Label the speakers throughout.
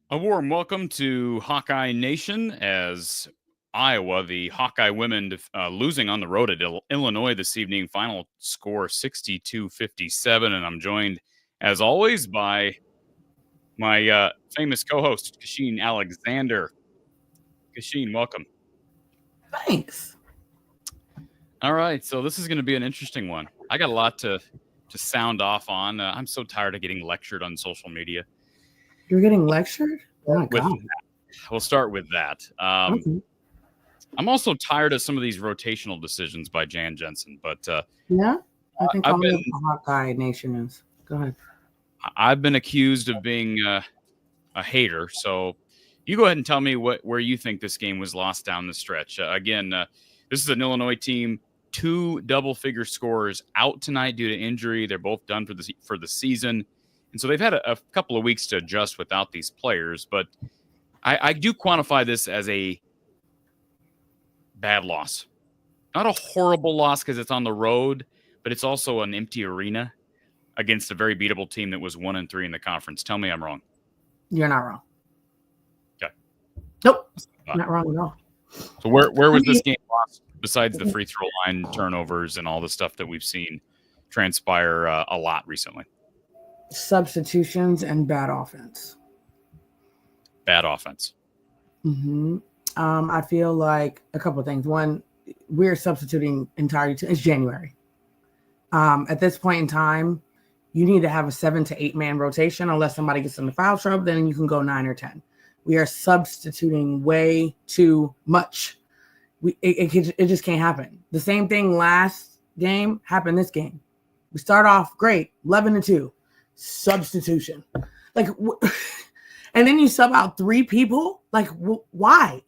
Speaker 1: A warm welcome to Hawkeye Nation as Iowa, the Hawkeye women, losing on the road at Illinois this evening. Final score 62-57. And I'm joined, as always, by my famous co-host, Kachine Alexander. Kachine, welcome.
Speaker 2: Thanks.
Speaker 1: All right. So this is going to be an interesting one. I got a lot to sound off on. I'm so tired of getting lectured on social media.
Speaker 2: You're getting lectured? Oh, God.
Speaker 1: We'll start with that.
Speaker 2: Okay.
Speaker 1: I'm also tired of some of these rotational decisions by Jan Jensen. But
Speaker 2: yeah, I think I'll the Hawkeye Nation is. Go ahead.
Speaker 1: I've been accused of being a hater. So you go ahead and tell me where you think this game was lost down the stretch. Again, this is an Illinois team. 2 double-figure scorers out tonight due to injury. They're both done for the season. And so they've had a couple of weeks to adjust without these players. But I do quantify this as a bad loss. Not a horrible loss because it's on the road, but it's also an empty arena against a very beatable team that was 1-3 in the conference. Tell me I'm wrong.
Speaker 2: You're not wrong.
Speaker 1: Okay.
Speaker 2: Nope. Not wrong at all.
Speaker 1: So where was this game lost besides the free throw line turnovers and all the stuff that we've seen transpire a lot recently?
Speaker 2: Substitutions and bad offense.
Speaker 1: Bad offense.
Speaker 2: Mm-hmm. I feel like a couple of things. One, we're substituting entirely. It's January. At this point in time, you need to have a 7 to 8 man rotation unless somebody gets into foul trouble. Then you can go 9 or 10. We are substituting way too much. It just can't happen. The same thing last game happened this game. We start off great, 11-2. Substitution, and then you sub out 3 people. Why?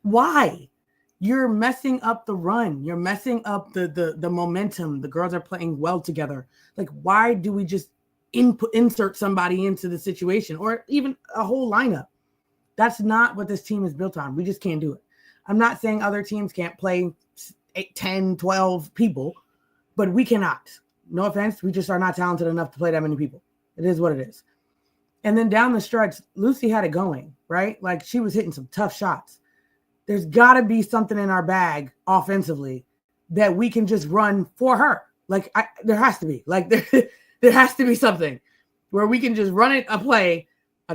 Speaker 2: Why? You're messing up the run. You're messing up the momentum. The girls are playing well together. Why do we just insert somebody into the situation or even a whole lineup? That's not what this team is built on. We just can't do it. I'm not saying other teams can't play 8, 10, 12 people, but we cannot. No offense, we just are not talented enough to play that many people. It is what it is. And then down the stretch, Lucy had it going, right? She was hitting some tough shots. There's got to be something in our bag offensively that we can just run for her. There has to be. There has to be something where we can just run it, a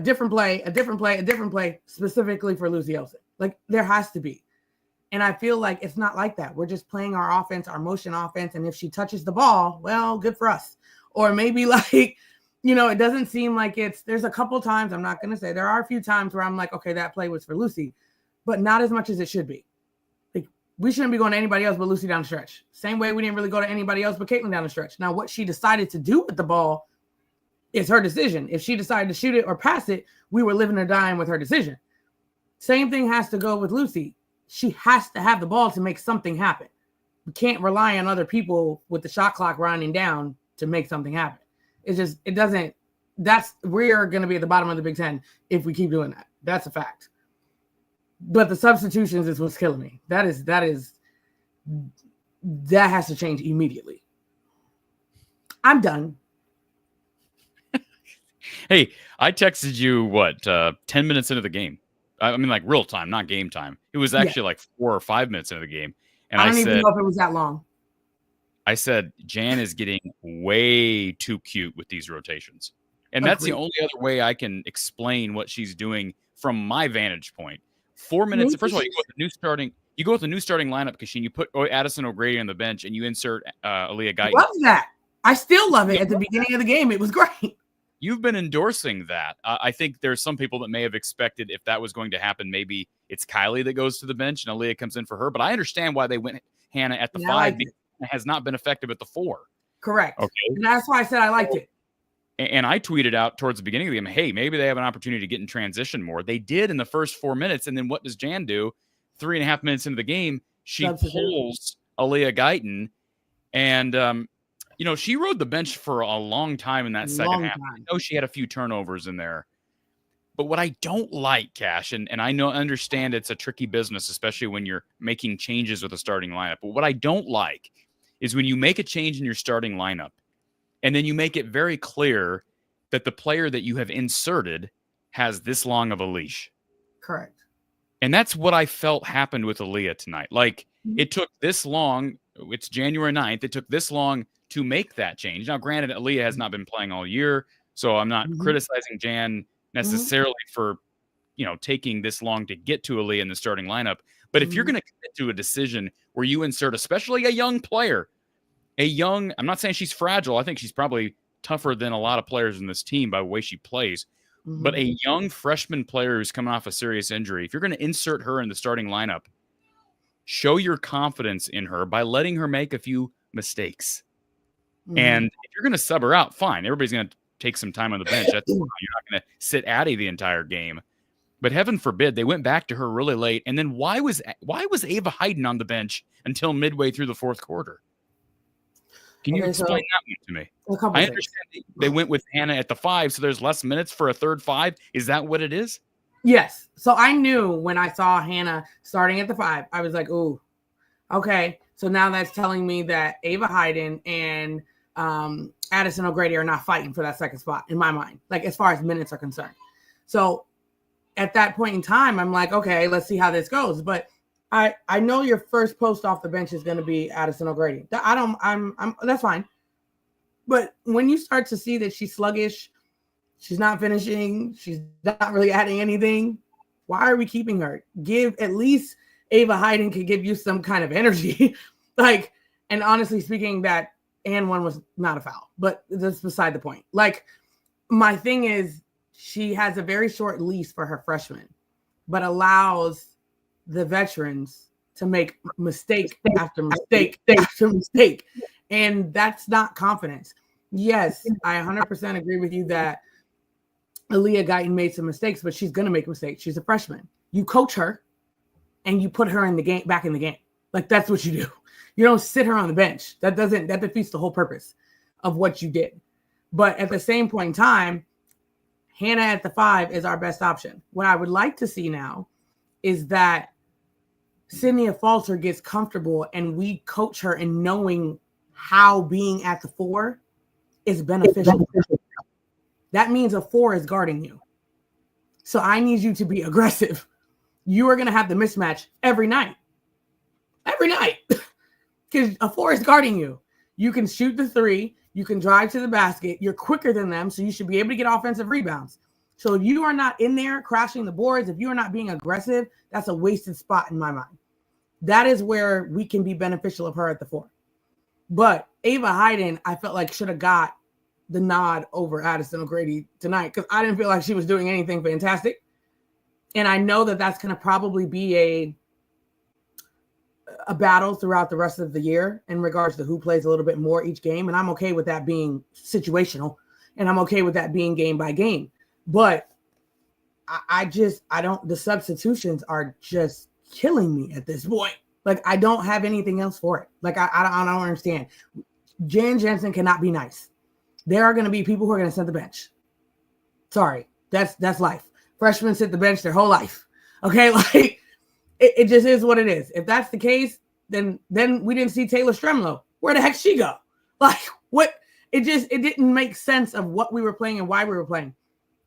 Speaker 2: different play, specifically for Lucy Elson. There has to be. And I feel like it's not like that. We're just playing our offense, our motion offense. And if she touches the ball, well, good for us. Or maybe it doesn't seem like there's a couple times, I'm not going to say, there are a few times where I'm like, okay, that play was for Lucy, but not as much as it should be. We shouldn't be going to anybody else but Lucy down the stretch. Same way we didn't really go to anybody else but Caitlin down the stretch. Now, what she decided to do with the ball is her decision. If she decided to shoot it or pass it, we were living or dying with her decision. Same thing has to go with Lucy. She has to have the ball to make something happen. We can't rely on other people with the shot clock running down to make something happen. We're going to be at the bottom of the Big Ten if we keep doing that. That's a fact. But the substitutions is what's killing me. That has to change immediately. I'm done.
Speaker 1: Hey, I texted you what 10 minutes into the game. I mean, like real time, not game time. It was
Speaker 2: Yeah.
Speaker 1: actually like 4 or 5 minutes into the game, and
Speaker 2: I don't even know if it was that long.
Speaker 1: I said Jan is getting way too cute with these rotations, and that's the
Speaker 2: Agreed.
Speaker 1: only other way I can explain what she's doing from my vantage point. 4 minutes.
Speaker 2: Maybe
Speaker 1: First of all, you go
Speaker 2: she's-
Speaker 1: with the new starting. You go with the new starting lineup, Kachine. You put Addison O'Grady on the bench, and you insert Aaliyah Guyton.
Speaker 2: Love that. I still love it. At the beginning of the game, it was great.
Speaker 1: You've been endorsing that. I think there's some people that may have expected if that was going to happen, maybe it's Kylie that goes to the bench and Aaliyah comes in for her. But I understand why they went Hannah at the 5 because it has not been effective at the 4.
Speaker 2: Correct.
Speaker 1: Okay.
Speaker 2: And that's why I said I liked it.
Speaker 1: And I tweeted out towards the beginning of the game, hey, maybe they have an opportunity to get in transition more. They did in the first 4 minutes. And then what does Jan do? 3.5 minutes into the game, she pulls Aaliyah Guyton. And, she rode the bench for a long time in that second half. I know she had a few turnovers in there. But what I don't like, Cash, and I understand it's a tricky business, especially when you're making changes with a starting lineup. But what I don't like is when you make a change in your starting lineup, and then you make it very clear that the player that you have inserted has this long of a leash.
Speaker 2: Correct.
Speaker 1: And that's what I felt happened with Aaliyah tonight. Like, it took this long. It's January 9th. It took this long to make that change. Now, granted, Aaliyah has not been playing all year, so I'm not criticizing Jan necessarily for, taking this long to get to Aaliyah in the starting lineup. But if you're going to commit to a decision where you insert, especially a young player, I'm not saying she's fragile. I think she's probably tougher than a lot of players in this team by the way she plays. But a young freshman player who's coming off a serious injury, if you're going to insert her in the starting lineup, show your confidence in her by letting her make a few mistakes. And if you're going to sub her out, fine. Everybody's going to take some time on the bench. That's fine. You're not going to sit Addie the entire game. But heaven forbid, they went back to her really late. And then why was Ava Hayden on the bench until midway through the fourth quarter? Can you explain that one to me? I understand they went with Hannah at the 5, so there's less minutes for a third 5. Is that what it is?
Speaker 2: Yes. So I knew when I saw Hannah starting at the 5, I was like, ooh, okay. So now that's telling me that Ava Hayden and Addison O'Grady are not fighting for that second spot in my mind, like as far as minutes are concerned. So at that point in time, I'm like, okay, let's see how this goes. But I know your first post off the bench is going to be Addison O'Grady. I'm that's fine. But when you start to see that she's sluggish, she's not finishing, she's not really adding anything, why are we keeping her? Give at least Ava Hayden could give you some kind of energy. And honestly speaking, that and one was not a foul, but that's beside the point. Like, my thing is, she has a very short leash for her freshmen, but allows the veterans to make mistake after mistake after mistake. And that's not confidence. Yes, I 100% agree with you that Aaliyah Guyton made some mistakes, but she's going to make mistakes. She's a freshman. You coach her and you put her in the game, back in the game. Like, that's what you do. You don't sit her on the bench. That defeats the whole purpose of what you did. But at the same point in time, Hannah at the 5 is our best option. What I would like to see now is that Sydney Falter gets comfortable and we coach her in knowing how being at the 4 is beneficial. That means a 4 is guarding you. So I need you to be aggressive. You are going to have the mismatch every night. Every night. Because a 4 is guarding you. You can shoot the 3. You can drive to the basket. You're quicker than them, so you should be able to get offensive rebounds. So if you are not in there crashing the boards, if you are not being aggressive, that's a wasted spot in my mind. That is where we can be beneficial of her at the 4. But Ava Hayden, I felt like should have got the nod over Addison O'Grady tonight because I didn't feel like she was doing anything fantastic. And I know that that's going to probably be a battle throughout the rest of the year in regards to who plays a little bit more each game. And I'm okay with that being situational. And I'm okay with that being game by game. But the substitutions are just killing me at this point. Like, I don't have anything else for it. Like, I don't understand. Jan Jensen cannot be nice. There are going to be people who are going to sit the bench. Sorry, that's life. Freshmen sit the bench their whole life. Okay, like it just is what it is. If that's the case, then we didn't see Taylor Stremlow. Where the heck she go? Like, what? It didn't make sense of what we were playing and why we were playing.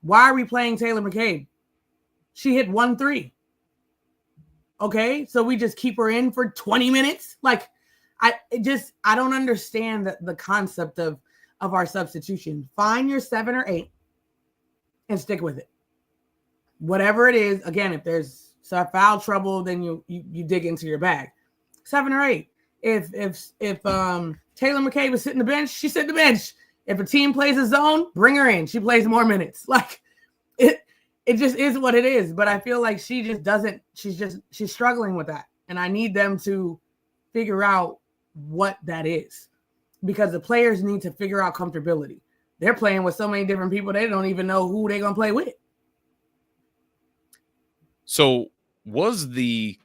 Speaker 2: Why are we playing Taylor McCabe? She hit 1 3. Okay, so we just keep her in for 20 minutes. Like, I don't understand the concept of our substitution. Find your 7 or 8 and stick with it. Whatever it is, again, if there's foul trouble, then you dig into your bag. 7 or 8. If Taylor McCabe is sitting the bench, she sit the bench. If a team plays a zone, bring her in. She plays more minutes. Like, it just is what it is. But I feel like she just doesn't. She's struggling with that, and I need them to figure out what that is, because the players need to figure out comfortability. They're playing with so many different people, they don't even know who they're gonna play with.
Speaker 1: So was the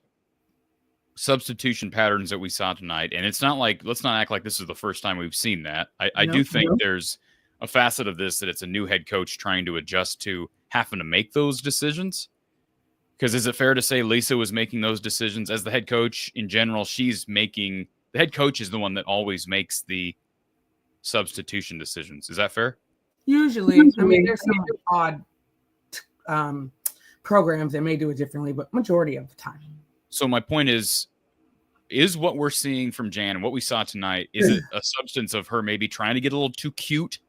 Speaker 1: substitution patterns that we saw tonight, and it's not like, let's not act like this is the first time we've seen that. I do think there's a facet of this that it's a new head coach trying to adjust to having to make those decisions. Because is it fair to say Lisa was making those decisions as the head coach in general? The head coach is the one that always makes the substitution decisions. Is that fair?
Speaker 2: Usually. I mean, there's some odd programs that may do it differently, but majority of the time.
Speaker 1: So my point is what we're seeing from Jan and what we saw tonight, is it a substance of her maybe trying to get a little too cute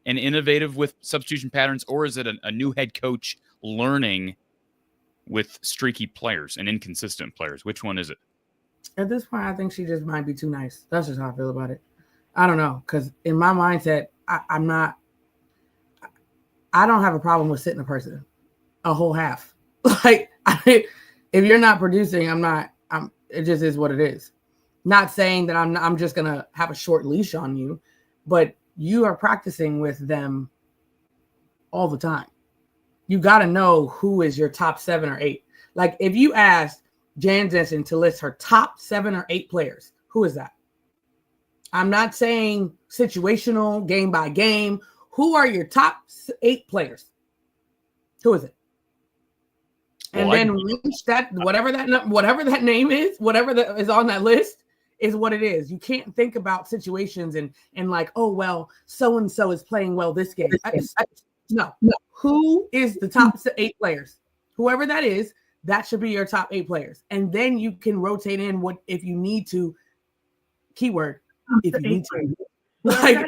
Speaker 1: and innovative with substitution patterns, or is it a new head coach learning with streaky players and inconsistent players? Which one is it?
Speaker 2: At this point, I think she just might be too nice. That's just how I feel about it. I don't know, because in my mindset, I don't have a problem with sitting a person a whole half. Like, if you're not producing, it just is what it is. Not saying that I'm just gonna have a short leash on you, but you are practicing with them all the time. You got to know who is your top 7 or 8. Like, if you asked Jan Jensen to list her top 7 or 8 players, who is that? I'm not saying situational, game by game. Who are your top 8 players? Who is it? And then reach that, whatever that name is, whatever that is on that list is what it is. You can't think about situations and like, oh, well, so-and-so is playing well this game. No. Who is the top 8 players? Whoever that is, that should be your top 8 players. And then you can rotate in what, if you need to, keyword, if you need to, like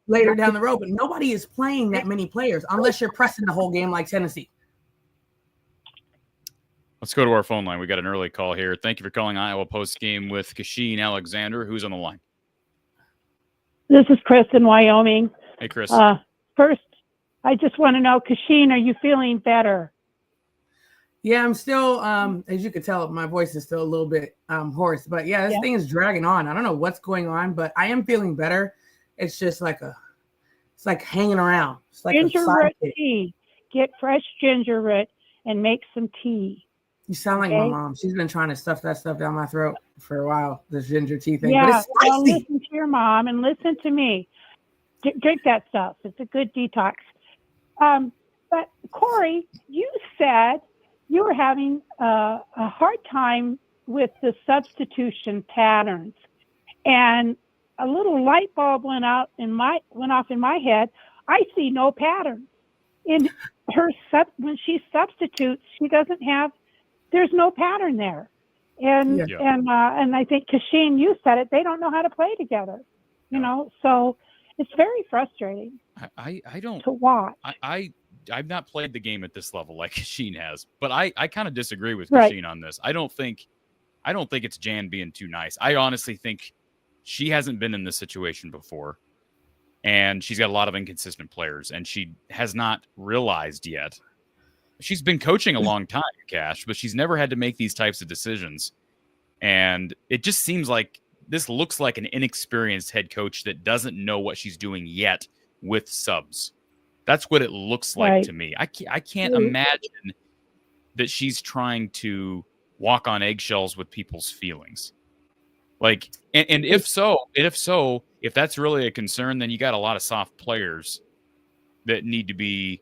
Speaker 2: later down the road. But nobody is playing that many players unless you're pressing the whole game like Tennessee.
Speaker 1: Let's go to our phone line. We got an early call here. Thank you for calling Iowa Postgame with Kachine Alexander. Who's on the line?
Speaker 3: This is Chris in Wyoming.
Speaker 1: Hey, Chris.
Speaker 3: First, I just want to know, Kachine, are you feeling better?
Speaker 2: Yeah, I'm still, as you can tell, my voice is still a little bit hoarse. But yeah, this thing is dragging on. I don't know what's going on, but I am feeling better. It's just like it's like hanging around. It's like
Speaker 3: ginger root tea. Get fresh ginger root and make some tea.
Speaker 2: You sound like my mom. She's been trying to stuff that stuff down my throat for a while, this ginger tea thing.
Speaker 3: Yeah,
Speaker 2: but it's
Speaker 3: well, listen to your mom and listen to me. Drink that stuff. It's a good detox. But Corey, you said you were having a hard time with the substitution patterns, and a little light bulb went off in my head. I see no pattern in her when she substitutes. She doesn't have. There's no pattern there, and I think Kachine, you said it. They don't know how to play together, you know. So it's very frustrating.
Speaker 1: I don't
Speaker 3: to watch.
Speaker 1: I've not played the game at this level like Kachine has, but I kind of disagree with Kachine on this. I don't think it's Jan being too nice. I honestly think she hasn't been in this situation before, and she's got a lot of inconsistent players, and she has not realized yet. She's been coaching a long time, Cash, but she's never had to make these types of decisions. And it just seems like this looks like an inexperienced head coach that doesn't know what she's doing yet with subs. That's what it looks like to me. I can't imagine that she's trying to walk on eggshells with people's feelings. Like, and if that's really a concern, then you got a lot of soft players that need to be,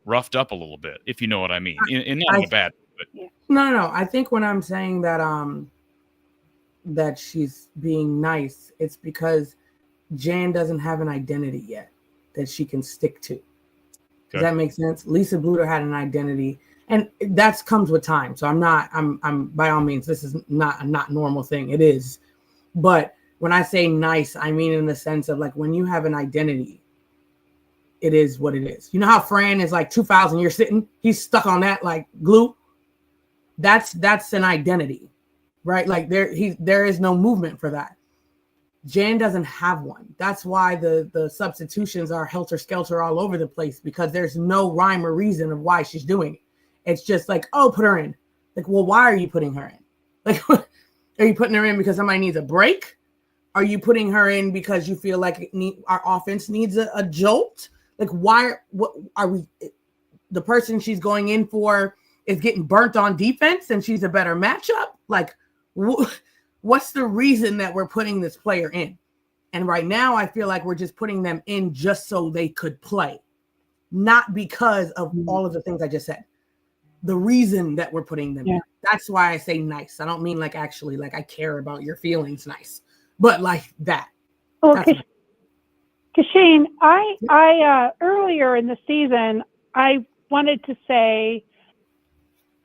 Speaker 1: roughed up a little bit, if you know what I mean. And not in a bad way.
Speaker 2: No. I think when I'm saying that that she's being nice, it's because Jan doesn't have an identity yet that she can stick to. Does that make sense? Lisa Bluter had an identity, and that comes with time. So I'm by all means, this is not a not normal thing. It is. But when I say nice, I mean in the sense of like when you have an identity, it is what it is. You know how Fran is like 2,000 years sitting? He's stuck on that like glue. That's an identity, right? Like there is no movement for that. Jan doesn't have one. That's why the substitutions are helter-skelter all over the place, because there's no rhyme or reason of why she's doing it. It's just like, oh, put her in. Like, well, why are you putting her in? Like, are you putting her in because somebody needs a break? Are you putting her in because you feel like our offense needs a jolt? Like, what are we? The person she's going in for is getting burnt on defense and she's a better matchup? Like, what's the reason that we're putting this player in? And right now, I feel like we're just putting them in just so they could play, not because of all of the things I just said. The reason that we're putting them in. That's why I say nice. I don't mean like actually like I care about your feelings nice, but like that.
Speaker 3: Okay. Kachine, I earlier in the season, I wanted to say,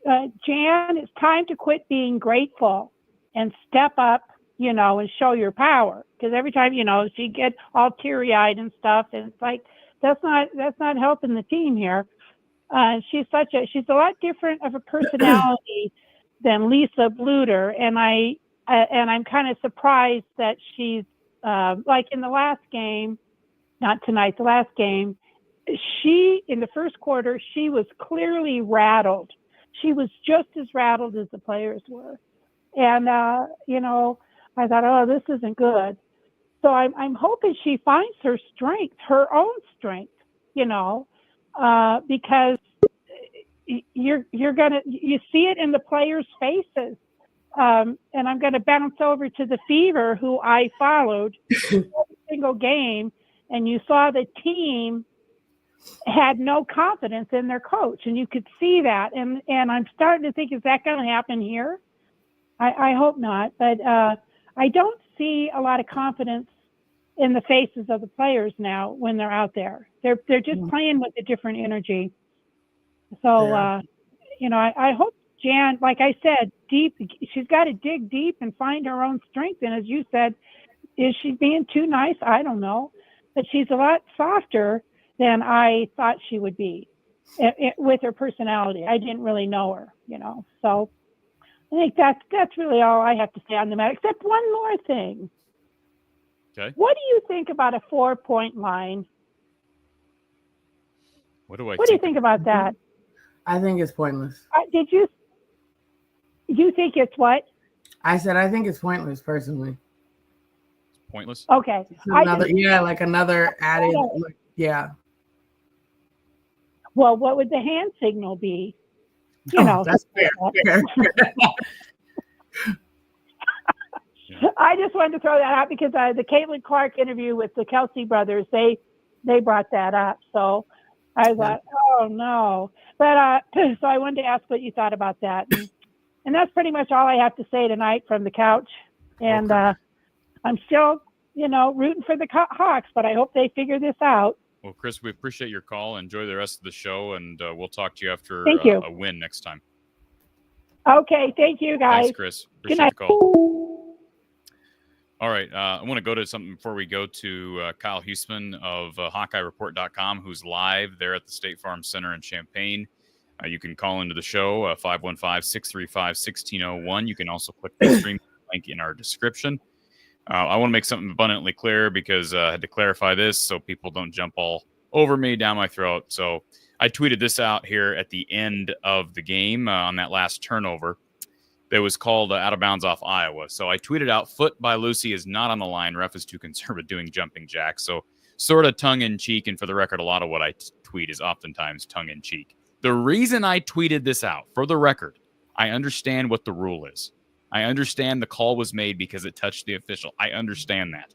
Speaker 3: Jan, it's time to quit being grateful and step up, and show your power. Because every time, she get all teary-eyed and stuff, and it's like that's not helping the team here. She's a lot different of a personality than Lisa Bluter, and I'm kind of surprised that she's like in the last game, not tonight, the last game, she in the first quarter she was clearly rattled. She was just as rattled as the players were. And, I thought, oh, this isn't good. So I'm hoping she finds her strength, her own strength, because you see it in the players' faces. And I'm going to bounce over to the Fever, who I followed every single game. And you saw the team had no confidence in their coach, and you could see that. And I'm starting to think, is that going to happen here? I hope not, but I don't see a lot of confidence in the faces of the players now when they're out there. They're just playing with a different energy. So, I hope Jan, like I said, she's got to dig deep and find her own strength. And as you said, is she being too nice? I don't know, but she's a lot softer than I thought she would be with her personality. I didn't really know her, so I think that's really all I have to say on the matter, except one more thing.
Speaker 1: Okay.
Speaker 3: What do you think about a 4-point line?
Speaker 1: What do you
Speaker 3: think about that?
Speaker 2: I think it's pointless.
Speaker 3: You think it's what?
Speaker 2: I said I think it's pointless personally.
Speaker 1: Pointless?
Speaker 3: Okay.
Speaker 2: Another added, yeah.
Speaker 3: Well, what would the hand signal be?
Speaker 2: That's fair.
Speaker 3: I just wanted to throw that out because the Caitlin Clark interview with the Kelsey brothers, they brought that up. So I thought, oh no. But so I wanted to ask what you thought about that. And that's pretty much all I have to say tonight from the couch. And I'm still, rooting for the Hawks, but I hope they figure this out.
Speaker 1: Well, Chris, we appreciate your call. Enjoy the rest of the show, and we'll talk to you after a win next time.
Speaker 3: Okay, thank you, guys.
Speaker 1: Thanks, Chris. Appreciate the call. All right, I want to go to something before we go to Kyle Huessman of HawkeyeReport.com, who's live there at the State Farm Center in Champaign. You can call into the show, 515-635-1601. You can also click the stream link in our description. I want to make something abundantly clear because I had to clarify this so people don't jump all over me, down my throat. So I tweeted this out here at the end of the game on that last turnover that was called out of bounds off Iowa. So I tweeted out, foot by Lucy is not on the line. Ref is too conservative doing jumping jacks. So sort of tongue-in-cheek, and for the record, a lot of what I tweet is oftentimes tongue-in-cheek. The reason I tweeted this out, for the record, I understand what the rule is. I understand the call was made because it touched the official. I understand that.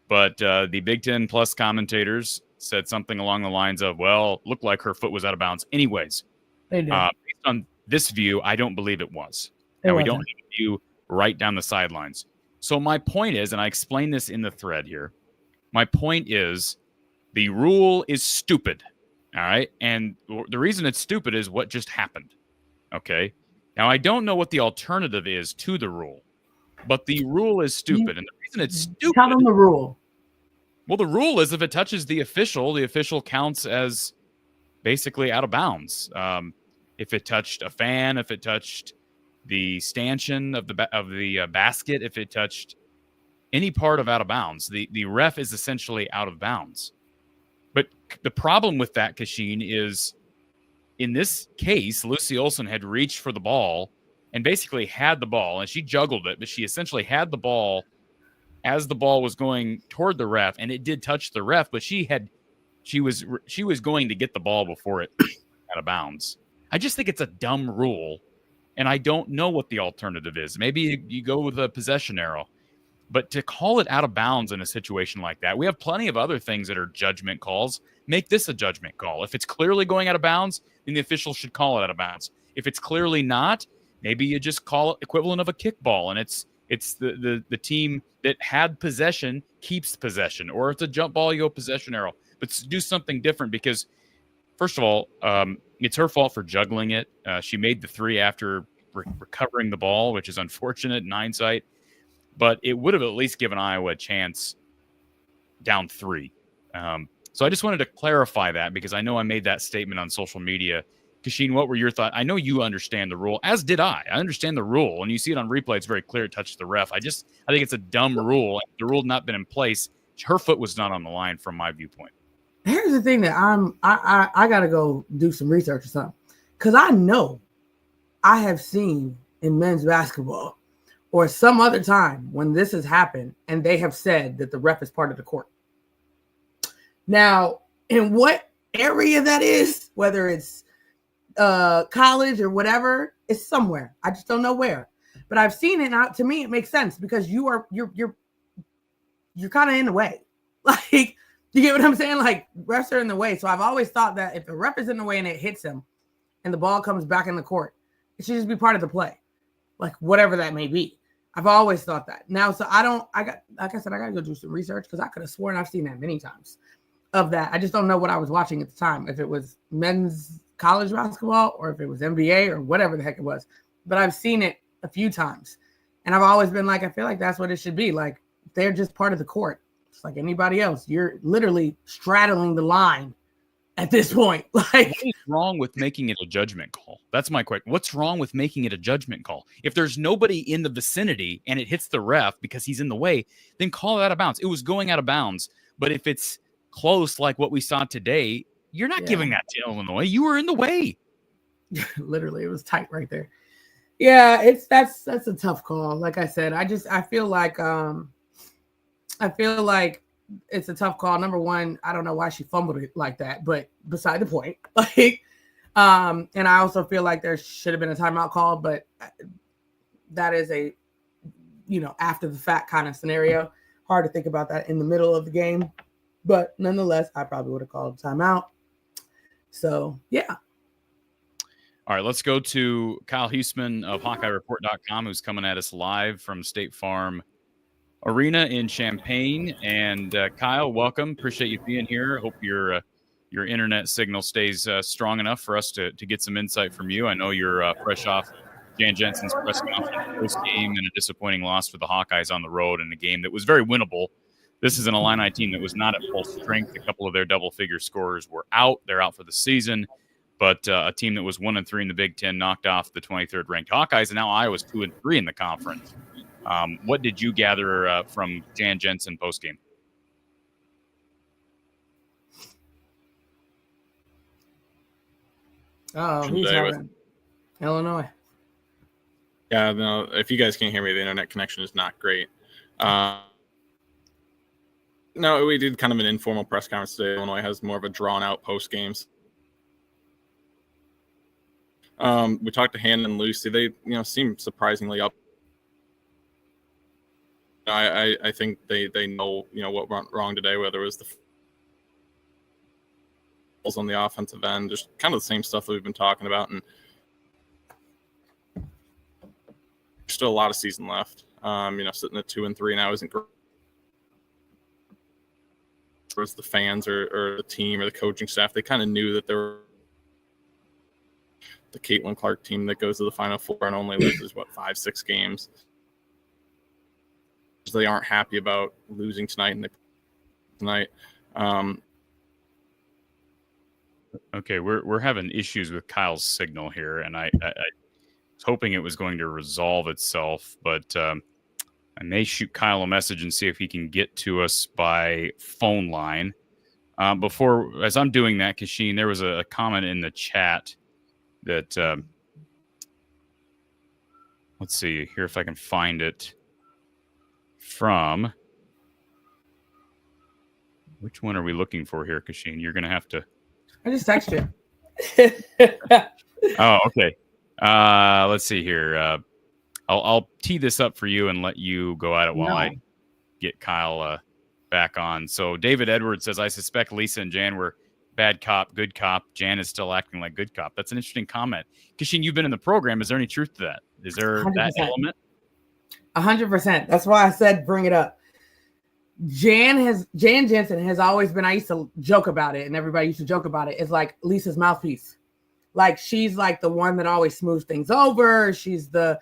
Speaker 1: But the Big Ten Plus commentators said something along the lines of, well, looked like her foot was out of bounds. Anyways, based on this view, I don't believe it was. And we don't have a view right down the sidelines. So my point is, and I explained this in the thread here, my point is the rule is stupid. All right. And the reason it's stupid is what just happened. Okay. Now, I don't know what the alternative is to the rule, but the rule is stupid. And the reason it's
Speaker 2: Tell them
Speaker 1: stupid,
Speaker 2: the rule.
Speaker 1: well, the rule is if it touches the official counts as basically out of bounds. If it touched a fan, if it touched the stanchion of the basket, if it touched any part of out of bounds, the ref is essentially out of bounds. But the problem with that, Kachine, is in this case, Lucy Olson had reached for the ball and basically had the ball, and she juggled it, but she essentially had the ball as the ball was going toward the ref, and it did touch the ref, but she was going to get the ball before it out of bounds. I just think it's a dumb rule, and I don't know what the alternative is. Maybe you go with a possession arrow. But to call it out of bounds in a situation like that, we have plenty of other things that are judgment calls. Make this a judgment call. If it's clearly going out of bounds, then the official should call it out of bounds. If it's clearly not, maybe you just call it equivalent of a kickball, and it's the team that had possession keeps possession, or it's a jump ball, you go possession arrow. But do something different because, first of all, it's her fault for juggling it. She made the three after recovering the ball, which is unfortunate in hindsight. But it would have at least given Iowa a chance down 3. So I just wanted to clarify that because I know I made that statement on social media. Kachine, what were your thoughts? I know you understand the rule, as did I. I understand the rule. When you see it on replay, it's very clear it touched the ref. I think it's a dumb rule. If the rule had not been in place, her foot was not on the line from my viewpoint.
Speaker 2: Here's the thing that I got to go do some research or something. Because I know I have seen in men's basketball or some other time when this has happened and they have said that the ref is part of the court. Now, in what area that is, whether it's college or whatever, it's somewhere. I just don't know where. But I've seen it. Now, to me, it makes sense because you're kind of in the way. Like, you get what I'm saying? Like, refs are in the way. So I've always thought that if the ref is in the way and it hits him and the ball comes back in the court, it should just be part of the play. Like, whatever that may be. I've always thought that. Now, so I got to go do some research because I could have sworn I've seen that many times of that. I just don't know what I was watching at the time. If it was men's college basketball or if it was NBA or whatever the heck it was. But I've seen it a few times. And I've always been like, I feel like that's what it should be. Like, they're just part of the court. It's like anybody else. You're literally straddling the line at this point. Like,
Speaker 1: what is wrong with making it a judgment call? That's my question. What's wrong with making it a judgment call? If there's nobody in the vicinity and it hits the ref because he's in the way, then call it out of bounds. It was going out of bounds. But if it's close like what we saw today, you're not giving that to Illinois. You were in the way.
Speaker 2: Literally, it was tight right there. Yeah, that's a tough call. Like I said, I feel like it's a tough call. Number one, I don't know why she fumbled it like that, but beside the point. Like, and I also feel like there should have been a timeout call, but that is a, after the fact kind of scenario. Hard to think about that in the middle of the game, but nonetheless, I probably would have called a timeout. So, yeah.
Speaker 1: All right, let's go to Kyle Huessman of HawkeyeReport.com, who's coming at us live from State Farm Arena in Champaign. And Kyle, welcome. Appreciate you being here. Hope your internet signal stays strong enough for us to get some insight from you. I know you're fresh off Jan Jensen's press conference post-game and a disappointing loss for the Hawkeyes on the road in a game that was very winnable. This is an Illini team that was not at full strength. A couple of their double-figure scorers were out. They're out for the season. But a team that was 1-3 in the Big Ten knocked off the 23rd ranked Hawkeyes, and now Iowa's 2-3 in the conference. What did you gather from Jan Jensen postgame?
Speaker 2: Oh, who's having Illinois?
Speaker 4: Yeah, no, if you guys can't hear me, the internet connection is not great. No, we did kind of an informal press conference today. Illinois has more of a drawn-out post-games. We talked to Han and Lucy. They, seem surprisingly up. I think they know, what went wrong today, whether it was the on the offensive end, just kind of the same stuff that we've been talking about. And there's still a lot of season left. Sitting at 2-3 now isn't great. was the fans or the team or the coaching staff, they kind of knew that there were the Caitlin Clark team that goes to the Final Four and only loses, 5-6 games. They aren't happy about losing tonight,
Speaker 1: Okay, we're having issues with Kyle's signal here, and I was hoping it was going to resolve itself, but I may shoot Kyle a message and see if he can get to us by phone line. As I'm doing that, Kachine, there was a comment in the chat that let's see here if I can find it. From which one are we looking for here, Kachine? You're going to have to.
Speaker 2: I just texted you.
Speaker 1: Oh, okay. Let's see here. I'll tee this up for you and let you go at it while I get Kyle back on. So David Edwards says, I suspect Lisa and Jan were bad cop, good cop. Jan is still acting like good cop. That's an interesting comment. Kachine, you've been in the program. Is there any truth to that? Is there 100%. That element?
Speaker 2: 100%. That's why I said bring it up. Jan Jensen has always been, I used to joke about it, and everybody used to joke about it. It's like Lisa's mouthpiece. Like she's like the one that always smooths things over. She's the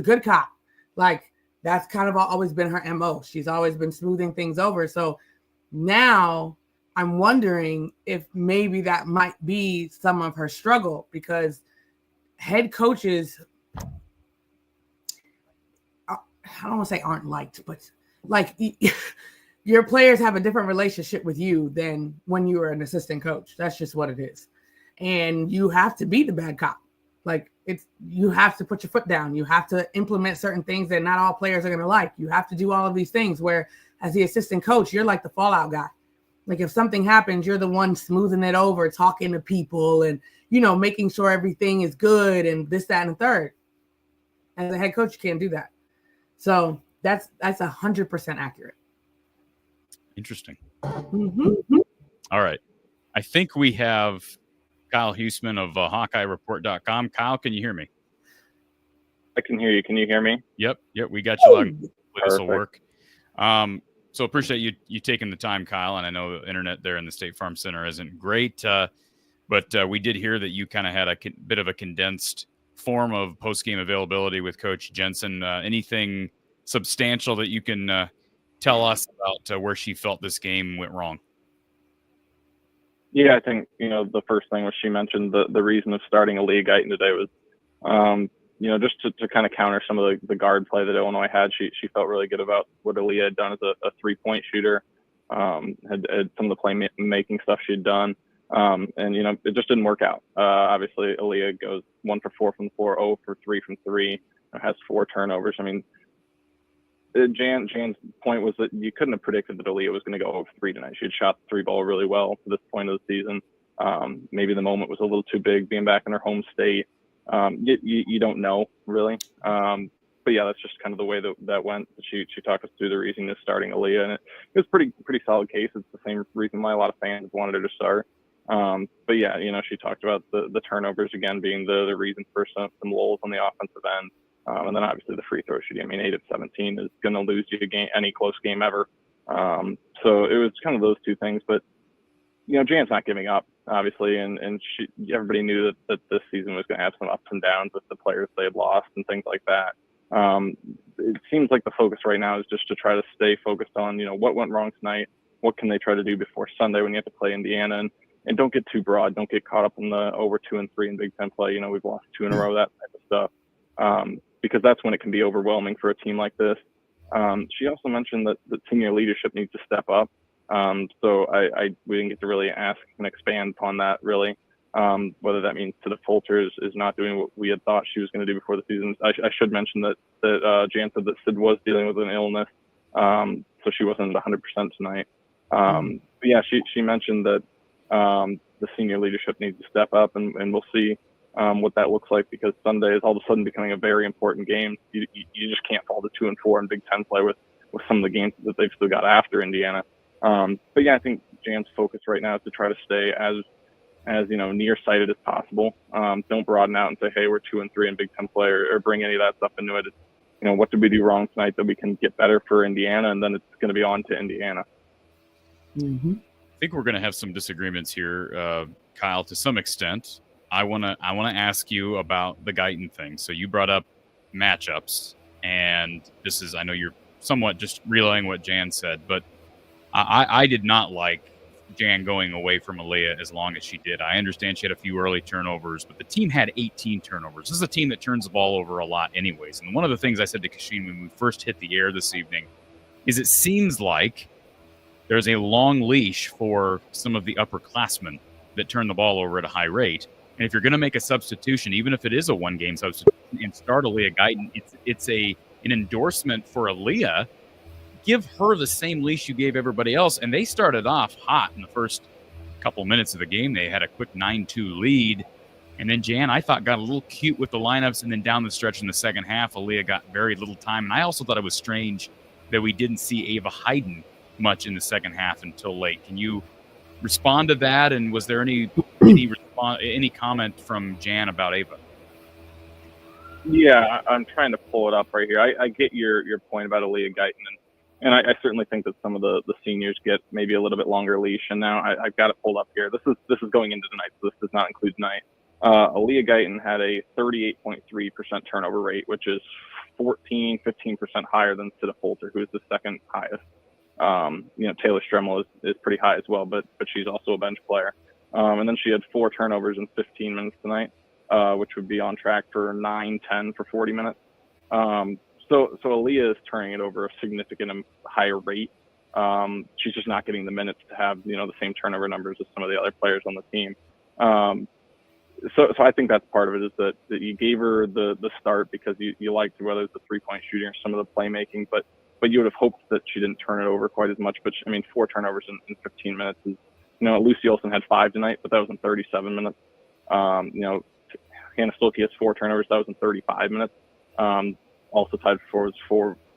Speaker 2: good cop. Like that's kind of always been her MO. She's always been smoothing things over. So now I'm wondering if maybe that might be some of her struggle, because head coaches, I don't want to say aren't liked, but like your players have a different relationship with you than when you were an assistant coach. That's just what it is. And you have to be the bad cop. Like you have to put your foot down. You have to implement certain things that not all players are going to like. You have to do all of these things where as the assistant coach, you're like the fallout guy. Like if something happens, you're the one smoothing it over, talking to people and, making sure everything is good and this, that, and the third. As a head coach, you can't do that. So that's 100% accurate.
Speaker 1: Interesting.
Speaker 2: Mm-hmm.
Speaker 1: All right. I think we have Kyle Huessman of HawkeyeReport.com. Kyle, can you hear me?
Speaker 4: I can hear you. Can you hear me?
Speaker 1: Yep. We got you loud. This will work. So appreciate you taking the time, Kyle. And I know the internet there in the State Farm Center isn't great, but we did hear that you kind of had a bit of a condensed form of post-game availability with Coach Jensen. Anything substantial that you can tell us about where she felt this game went wrong?
Speaker 5: Yeah, I think, the first thing was she mentioned the reason of starting Aaliyah Guyton today was, just to kind of counter some of the guard play that Illinois had. She felt really good about what Aaliyah had done as a three-point shooter, had some of the play-making stuff she'd done. And, it just didn't work out. Obviously, Aaliyah goes 1 for 4 from the floor, 0 for 3 from 3, has 4 turnovers. I mean, Jan's point was that you couldn't have predicted that Aaliyah was going to go 0 for 3 tonight. She had shot the 3-ball really well to this point of the season. Maybe the moment was a little too big, being back in her home state. You don't know, really. But yeah, that's just kind of the way that went. She talked us through the reason of starting Aaliyah, and it was pretty solid case. It's the same reason why a lot of fans wanted her to start. But yeah, she talked about the turnovers again being the reason for some lulls on the offensive end. And then obviously the free throw shooting. I mean, 8 of 17 is going to lose you any close game ever. So it was kind of those two things. But, Jan's not giving up, obviously. And everybody knew that this season was going to have some ups and downs with the players they had lost and things like that. It seems like the focus right now is just to try to stay focused on, what went wrong tonight. What can they try to do before Sunday when you have to play Indiana? And don't get too broad. Don't get caught up in the over 2 and 3 in Big Ten play. We've lost 2 in a row, that type of stuff. Because that's when it can be overwhelming for a team like this. She also mentioned that senior leadership needs to step up. So we didn't get to really ask and expand upon that, really. Whether that means Sid Folter is not doing what we had thought she was going to do before the season. I should mention that Jan said that Sid was dealing with an illness, so she wasn't 100% tonight. But yeah, she mentioned that the senior leadership needs to step up, and we'll see what that looks like, because Sunday is all of a sudden becoming a very important game. You just can't fall to 2 and 4 in Big Ten play with some of the games that they've still got after Indiana. But yeah, I think Jan's focus right now is to try to stay as nearsighted as possible. Don't broaden out and say, hey, we're 2 and 3 in Big Ten play, or bring any of that stuff into it. It's, what did we do wrong tonight that we can get better for Indiana, and then it's going to be on to Indiana.
Speaker 2: Mm-hmm.
Speaker 1: think we're going to have some disagreements here, Kyle, to some extent. I want to ask you about the Guyton thing. So you brought up matchups, and this is, I know you're somewhat just relaying what Jan said, but I did not like Jan going away from Aaliyah as long as she did. I understand she had a few early turnovers, but the team had 18 turnovers. This is a team that turns the ball over a lot anyways. And one of the things I said to Kachine when we first hit the air this evening is it seems like there's a long leash for some of the upperclassmen that turn the ball over at a high rate. And if you're going to make a substitution, even if it is a one-game substitution, and start Aaliyah Guyton, it's an endorsement for Aaliyah. Give her the same leash you gave everybody else. And they started off hot in the first couple minutes of the game. They had a quick 9-2 lead. And then Jan, I thought, got a little cute with the lineups. And then down the stretch in the second half, Aaliyah got very little time. And I also thought it was strange that we didn't see Ava Hayden much in the second half until late. Can you respond to that? And was there any comment from Jan about Ava?
Speaker 5: Yeah, I'm trying to pull it up right here. I get your point about Aaliyah Guyton, and I certainly think that some of the seniors get maybe a little bit longer leash. And now I've got it pulled up here. This is going into tonight, so this does not include tonight. Aaliyah Guyton had a 38.3% turnover rate, which is 15% higher than Sita Folter, who is the second highest. Taylor Stremmel is pretty high as well, but she's also a bench player. And then she had 4 turnovers in 15 minutes tonight, which would be on track for 9-10 for 40 minutes. So Aaliyah is turning it over a significant higher rate. She's just not getting the minutes to have, the same turnover numbers as some of the other players on the team. So I think that's part of it, is that you gave her the start because you liked whether it's the 3-point shooting or some of the playmaking, but you would have hoped that she didn't turn it over quite as much. But 4 turnovers in 15 minutes is, Lucy Olsen had 5 tonight, but that was in 37 minutes. Hannah Stolke has 4 turnovers. That was in 35 minutes. Also tied for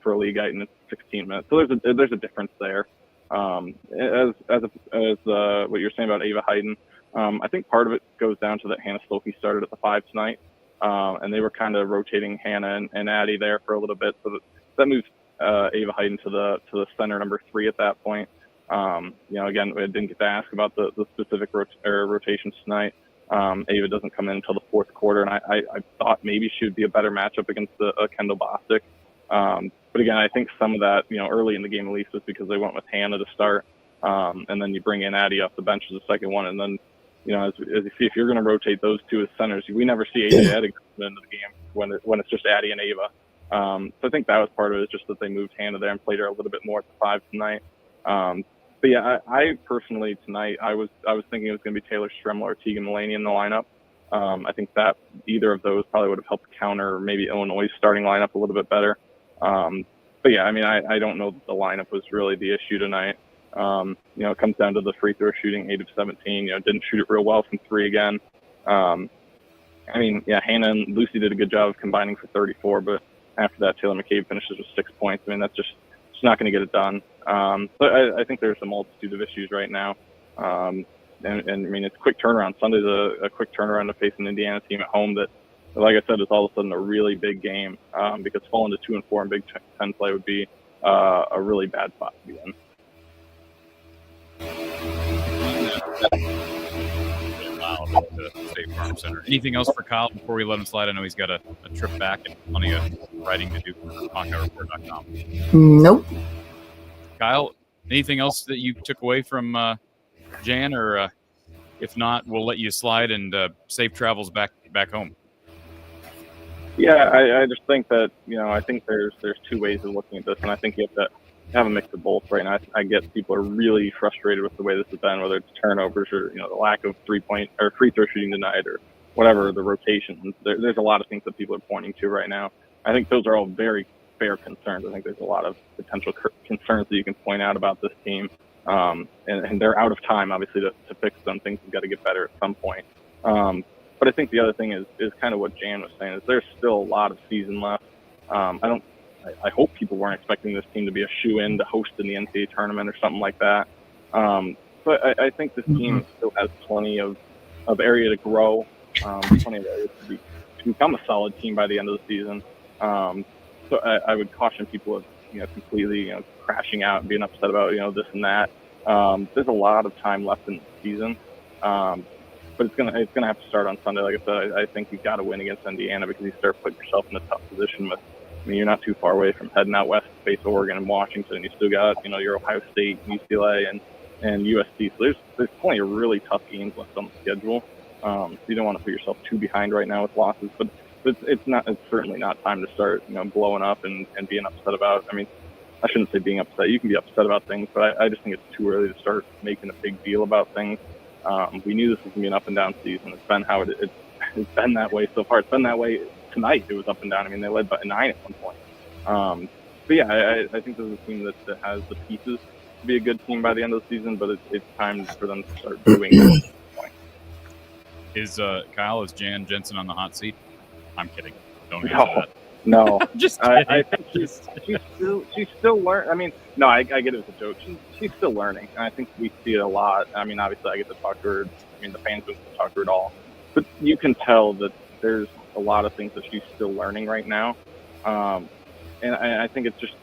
Speaker 5: Aaliyah Guyton in 16 minutes. So there's a difference there. As what you're saying about Ava Hayden, I think part of it goes down to that Hannah Stolke started at the 5 tonight, and they were kind of rotating Hannah and Addie there for a little bit. So that moves Ava Hayden to the center number 3 at that point. Again, I didn't get to ask about the specific rotations tonight. Ava doesn't come in until the 4th quarter, and I thought maybe she would be a better matchup against Kendall Bostic. But again, I think some of that, early in the game at least, was because they went with Hannah to start, and then you bring in Addie off the bench as the second one, and then as you see, if you're going to rotate those 2 as centers, we never see AJ Addie come into the game when it's just Addie and Ava. So I think that was part of it, is just that they moved Hannah there and played her a little bit more at the 5 tonight. But yeah, I personally tonight I was thinking it was going to be Taylor Stremmel or Tegan Mulaney in the lineup. I think that either of those probably would have helped counter maybe Illinois' starting lineup a little bit better. But yeah, I don't know that the lineup was really the issue tonight. It comes down to the free throw shooting, 8 of 17. Didn't shoot it real well from 3 again. Hannah and Lucy did a good job of combining for 34, but after that, Taylor McCabe finishes with 6 points. That's just not going to get it done. So I think there's a multitude of issues right now. And it's quick turnaround. Sunday's a quick turnaround to face an Indiana team at home that, like I said, is all of a sudden a really big game, because falling to 2-4 in Big Ten play would be a really bad spot to be in.
Speaker 1: Loud at the State Farm Center. Anything else for Kyle before we let him slide? I know he's got a trip back and plenty of writing to do for HawkeyeReport.com.
Speaker 2: Nope.
Speaker 1: Kyle, anything else that you took away from Jan, or if not, we'll let you slide and safe travels back home.
Speaker 5: Yeah, I just think that I think there's 2 ways of looking at this, and I think you have to have a mix of both right now. I get people are really frustrated with the way this has been, whether it's turnovers or the lack of 3-point or free throw shooting tonight or whatever, the rotations. There's a lot of things that people are pointing to right now. I think those are all very fair concerns. I think there's a lot of potential concerns that you can point out about this team, and they're out of time, obviously, to fix them. Things have got to get better at some point. But I think the other thing is kind of what Jan was saying, is there's still a lot of season left. I hope people weren't expecting this team to be a shoe-in to host in the NCAA tournament or something like that. But I think this team still has plenty of area to grow, plenty of area to become a solid team by the end of the season. So I would caution people of completely crashing out and being upset about this and that. There's a lot of time left in the season, but it's gonna have to start on Sunday. Like I said, I think you've got to win against Indiana because you start putting yourself in a tough position with. I mean, you're not too far away from heading out west to face Oregon and Washington. You still got, your Ohio State, UCLA, and USC. So there's plenty of really tough games left on the schedule. So you don't want to put yourself too behind right now with losses. But it's certainly not time to start, blowing up and being upset about. I mean, I shouldn't say being upset. You can be upset about things, but I just think it's too early to start making a big deal about things. We knew this was going to be an up and down season. It's been it's been that way so far. It's been that way. Tonight it was up and down. I mean, they led by 9 at one point. But yeah, I think this is a team that has the pieces to be a good team by the end of the season, but it's time for them to start doing it.
Speaker 1: Is Jan Jensen on the hot seat? I'm kidding. Don't answer that.
Speaker 5: No.
Speaker 1: Just kidding.
Speaker 5: I think she's still learning. I mean, no, I get it as a joke. She's still learning, and I think we see it a lot. I mean, obviously, I get to talk to her. I mean, the fans don't get to talk to her at all, but you can tell that there's a lot of things that she's still learning right now. And I think it's just,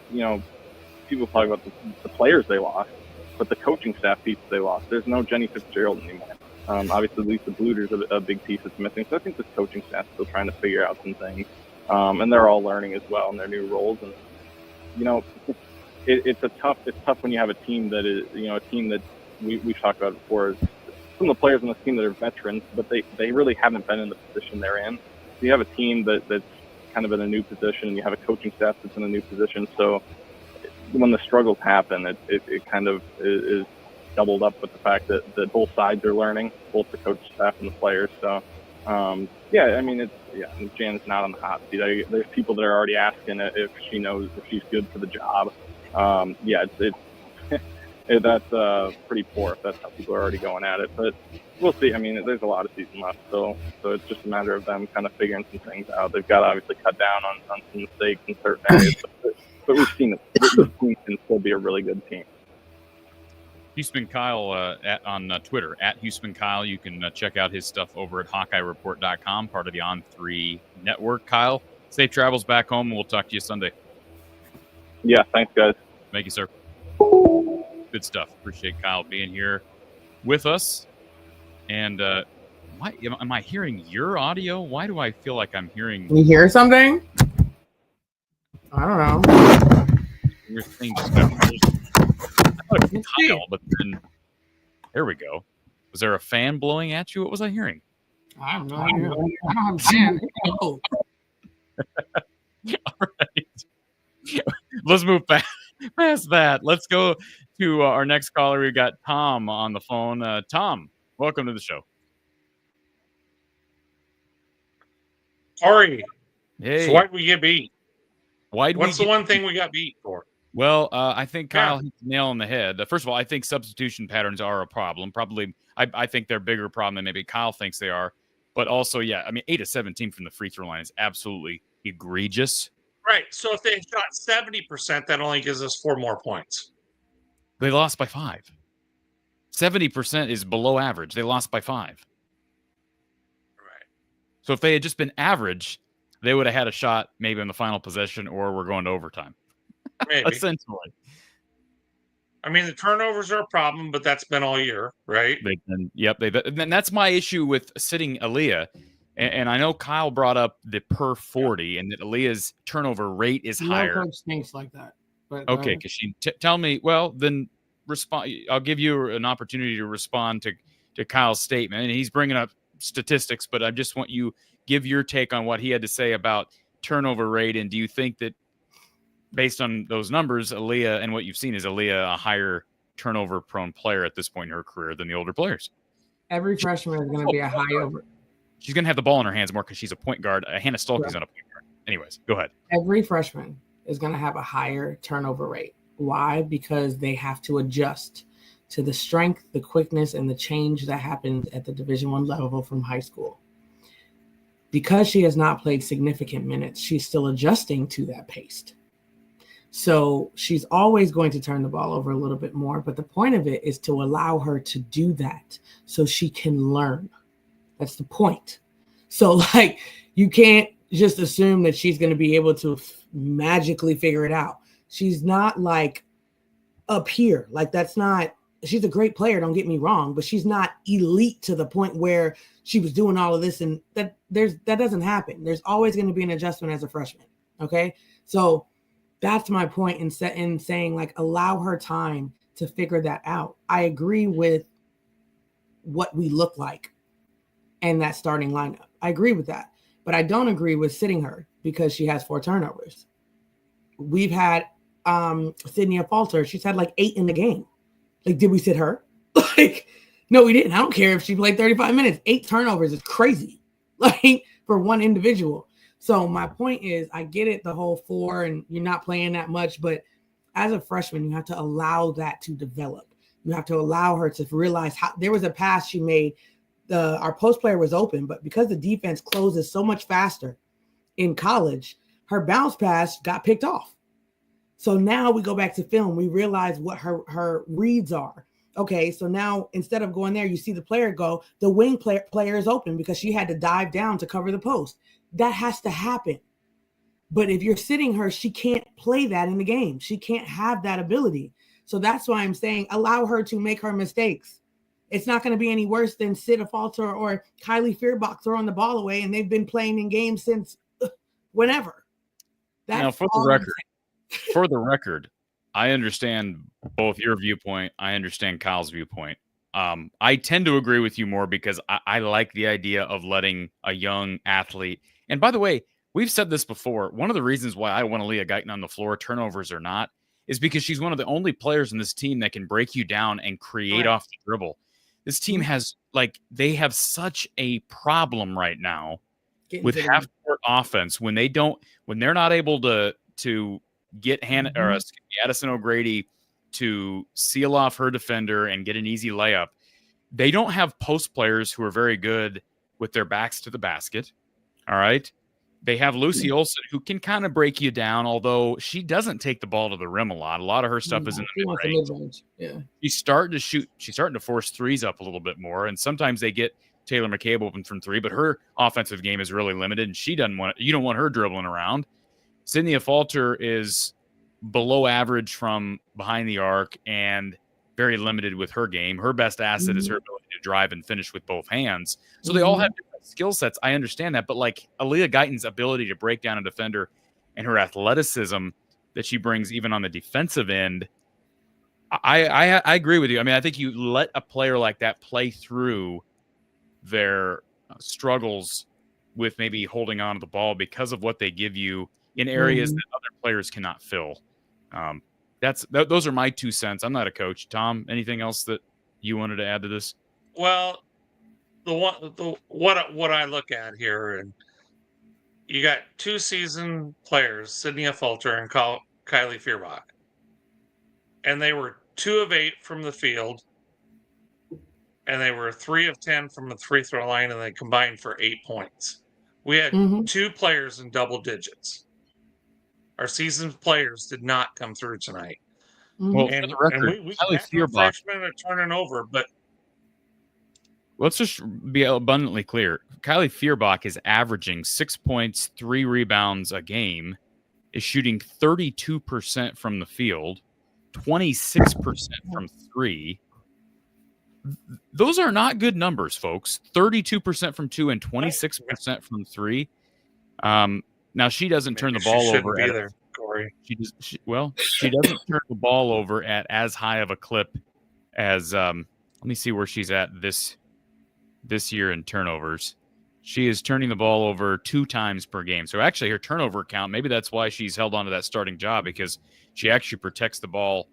Speaker 5: people talk about the players they lost, but the coaching staff piece they lost. There's no Jenny Fitzgerald anymore. Obviously, Lisa Bluter's a big piece that's missing. So I think the coaching staff is still trying to figure out some things. And they're all learning as well in their new roles. And, it's tough when you have a team that is, a team that we've talked about before. Some of the players on this team that are veterans, but they really haven't been in the position they're in. So you have a team that's kind of in a new position, and you have a coaching staff that's in a new position. So when the struggles happen, it kind of is doubled up with the fact that both sides are learning, both the coaching staff and the players. So, I mean, Jan's not on the hot seat. There's people that are already asking if she knows if she's good for the job. That's pretty poor if that's how people are already going at it. But we'll see. I mean, there's a lot of season left, so it's just a matter of them kind of figuring some things out. They've got to obviously cut down on some mistakes in certain areas, but we've seen it. This team can still be a really good team.
Speaker 1: Huessman Kyle on Twitter, at Huessman Kyle. You can check out his stuff over at HawkeyeReport.com, part of the On3 network. Kyle, safe travels back home, and we'll talk to you Sunday.
Speaker 5: Yeah, thanks, guys.
Speaker 1: Thank you, sir. Good stuff. Appreciate Kyle being here with us. And why am I hearing your audio? Why do I feel like I'm hearing...
Speaker 2: You hear something? I don't know.
Speaker 1: Your thing just got... I thought it was Kyle, but then... There we go. Was there a fan blowing at you? What was I hearing?
Speaker 2: I have no idea. I don't have a fan. Oh.
Speaker 1: All right. Let's move past that. Let's go to our next caller. We've got Tom on the phone. Tom, welcome to the show.
Speaker 6: Sorry.
Speaker 1: Hey.
Speaker 6: So why'd we get beat?
Speaker 1: What's
Speaker 6: the one thing we got beat for?
Speaker 1: Well, I think Kyle hit the nail on the head. First of all, I think substitution patterns are a problem. Probably, I think they're a bigger problem than maybe Kyle thinks they are. But also, 8 of 17 from the free throw line is absolutely egregious.
Speaker 6: Right. So if they had shot 70%, that only gives us 4 more points.
Speaker 1: They lost by 5. 70% is below average. They lost by 5.
Speaker 6: Right.
Speaker 1: So if they had just been average, they would have had a shot maybe on the final possession, or we're going to overtime.
Speaker 6: Maybe.
Speaker 1: Essentially.
Speaker 6: I mean, the turnovers are a problem, but that's been all year, right?
Speaker 1: And that's my issue with sitting Aaliyah. And I know Kyle brought up the per 40 and that Aaliyah's turnover rate is higher.
Speaker 2: No coach thinks like that. But,
Speaker 1: okay, Kachine, tell me. Well, then respond. I'll give you an opportunity to respond to Kyle's statement. And he's bringing up statistics, but I just want you give your take on what he had to say about turnover rate. And do you think that based on those numbers, Aaliyah and what you've seen, is Aaliyah a higher turnover prone player at this point in her career than the older players?
Speaker 2: Every freshman is going to be a high over.
Speaker 1: She's going to have the ball in her hands more because she's a point guard. Hannah Stolke's not a point guard. Anyways, go ahead.
Speaker 2: Every freshman is going to have a higher turnover rate. Why? Because they have to adjust to the strength, the quickness, and the change that happens at the Division I level from high school. Because she has not played significant minutes, she's still adjusting to that pace. So she's always going to turn the ball over a little bit more. But the point of it is to allow her to do that so she can learn. That's the point. So, you can't just assume that she's going to be able to magically figure it out. She's not up here. That's not she's a great player, don't get me wrong, but she's not elite to the point where she was doing all of this, and that doesn't happen. There's always going to be an adjustment as a freshman. Okay. So that's my point in saying, like, allow her time to figure that out. I agree with what we look like and that starting lineup. I agree with that, but I don't agree with sitting her because she has 4 turnovers. We've had Sydney Falter. She's had like 8 in the game. Like, did we sit her? Like, no, we didn't. I don't care if she played 35 minutes. 8 turnovers is crazy, like, for one individual. So my point is, I get it, the whole 4, and you're not playing that much, but as a freshman, you have to allow that to develop. You have to allow her to realize how there was a pass she made. Our post player was open, but because the defense closes so much faster in college, her bounce pass got picked off. So now we go back to film. We realize what her reads are. Okay, so now instead of going there, you see the player go, the wing player is open because she had to dive down to cover the post. That has to happen. But if you're sitting her, she can't play that in the game. She can't have that ability. So that's why I'm saying allow her to make her mistakes. It's not going to be any worse than Sid Falter or Kylie Fearbach throwing the ball away, and they've been playing in games since whenever. That's
Speaker 1: now, for the record, I understand both your viewpoint. I understand Kyle's viewpoint. I tend to agree with you more because I like the idea of letting a young athlete. And by the way, we've said this before. One of the reasons why I want Aaliyah Guyton on the floor, turnovers or not, is because she's one of the only players in this team that can break you down and create off the dribble. This team has, like, they have such a problem right now with half-court offense when they're not able to get Addison O'Grady to seal off her defender and get an easy layup. They don't have post players who are very good with their backs to the basket. All right. They have Lucy Olsen, who can kind of break you down, although she doesn't take the ball to the rim a lot. A lot of her stuff is in the mid-range.
Speaker 2: Yeah.
Speaker 1: She's starting to shoot. She's starting to force threes up a little bit more, and sometimes they get Taylor McCabe open from 3, but her offensive game is really limited, and you don't want her dribbling around. Sydney Falter is below average from behind the arc and very limited with her game. Her best asset is her ability to drive and finish with both hands. So they all have different skill sets. I understand that. But like Aaliyah Guyton's ability to break down a defender and her athleticism that she brings even on the defensive end, I agree with you. I mean, I think you let a player like that play through their struggles with maybe holding on to the ball because of what they give you in areas that other players cannot fill. Those are my 2 cents. I'm not a coach. Tom, anything else that you wanted to add to this?
Speaker 6: Well, what I look at here, and you got 2 seasoned players, Sydney Falter and Kylie Fearbach, and they were 2 of 8 from the field, and they were 3 of 10 from the free throw line, and they combined for 8 points. We had 2 players in double digits. Our seasoned players did not come through tonight.
Speaker 1: Well, for the record,
Speaker 6: we
Speaker 1: Kylie Fearbach,
Speaker 6: freshmen are turning over, but
Speaker 1: let's just be abundantly clear. Kylie Fearbach is averaging 6 points, 3 rebounds a game, is shooting 32% from the field, 26% from 3. Those are not good numbers, folks. 32% from 2 and 26% from 3. Now she doesn't turn the ball over. She doesn't turn the ball over at as high of a clip as. Let me see where she's at this year in turnovers. She is turning the ball over 2 times per game. So actually, her turnover count, maybe that's why she's held on to that starting job, because she actually protects the ball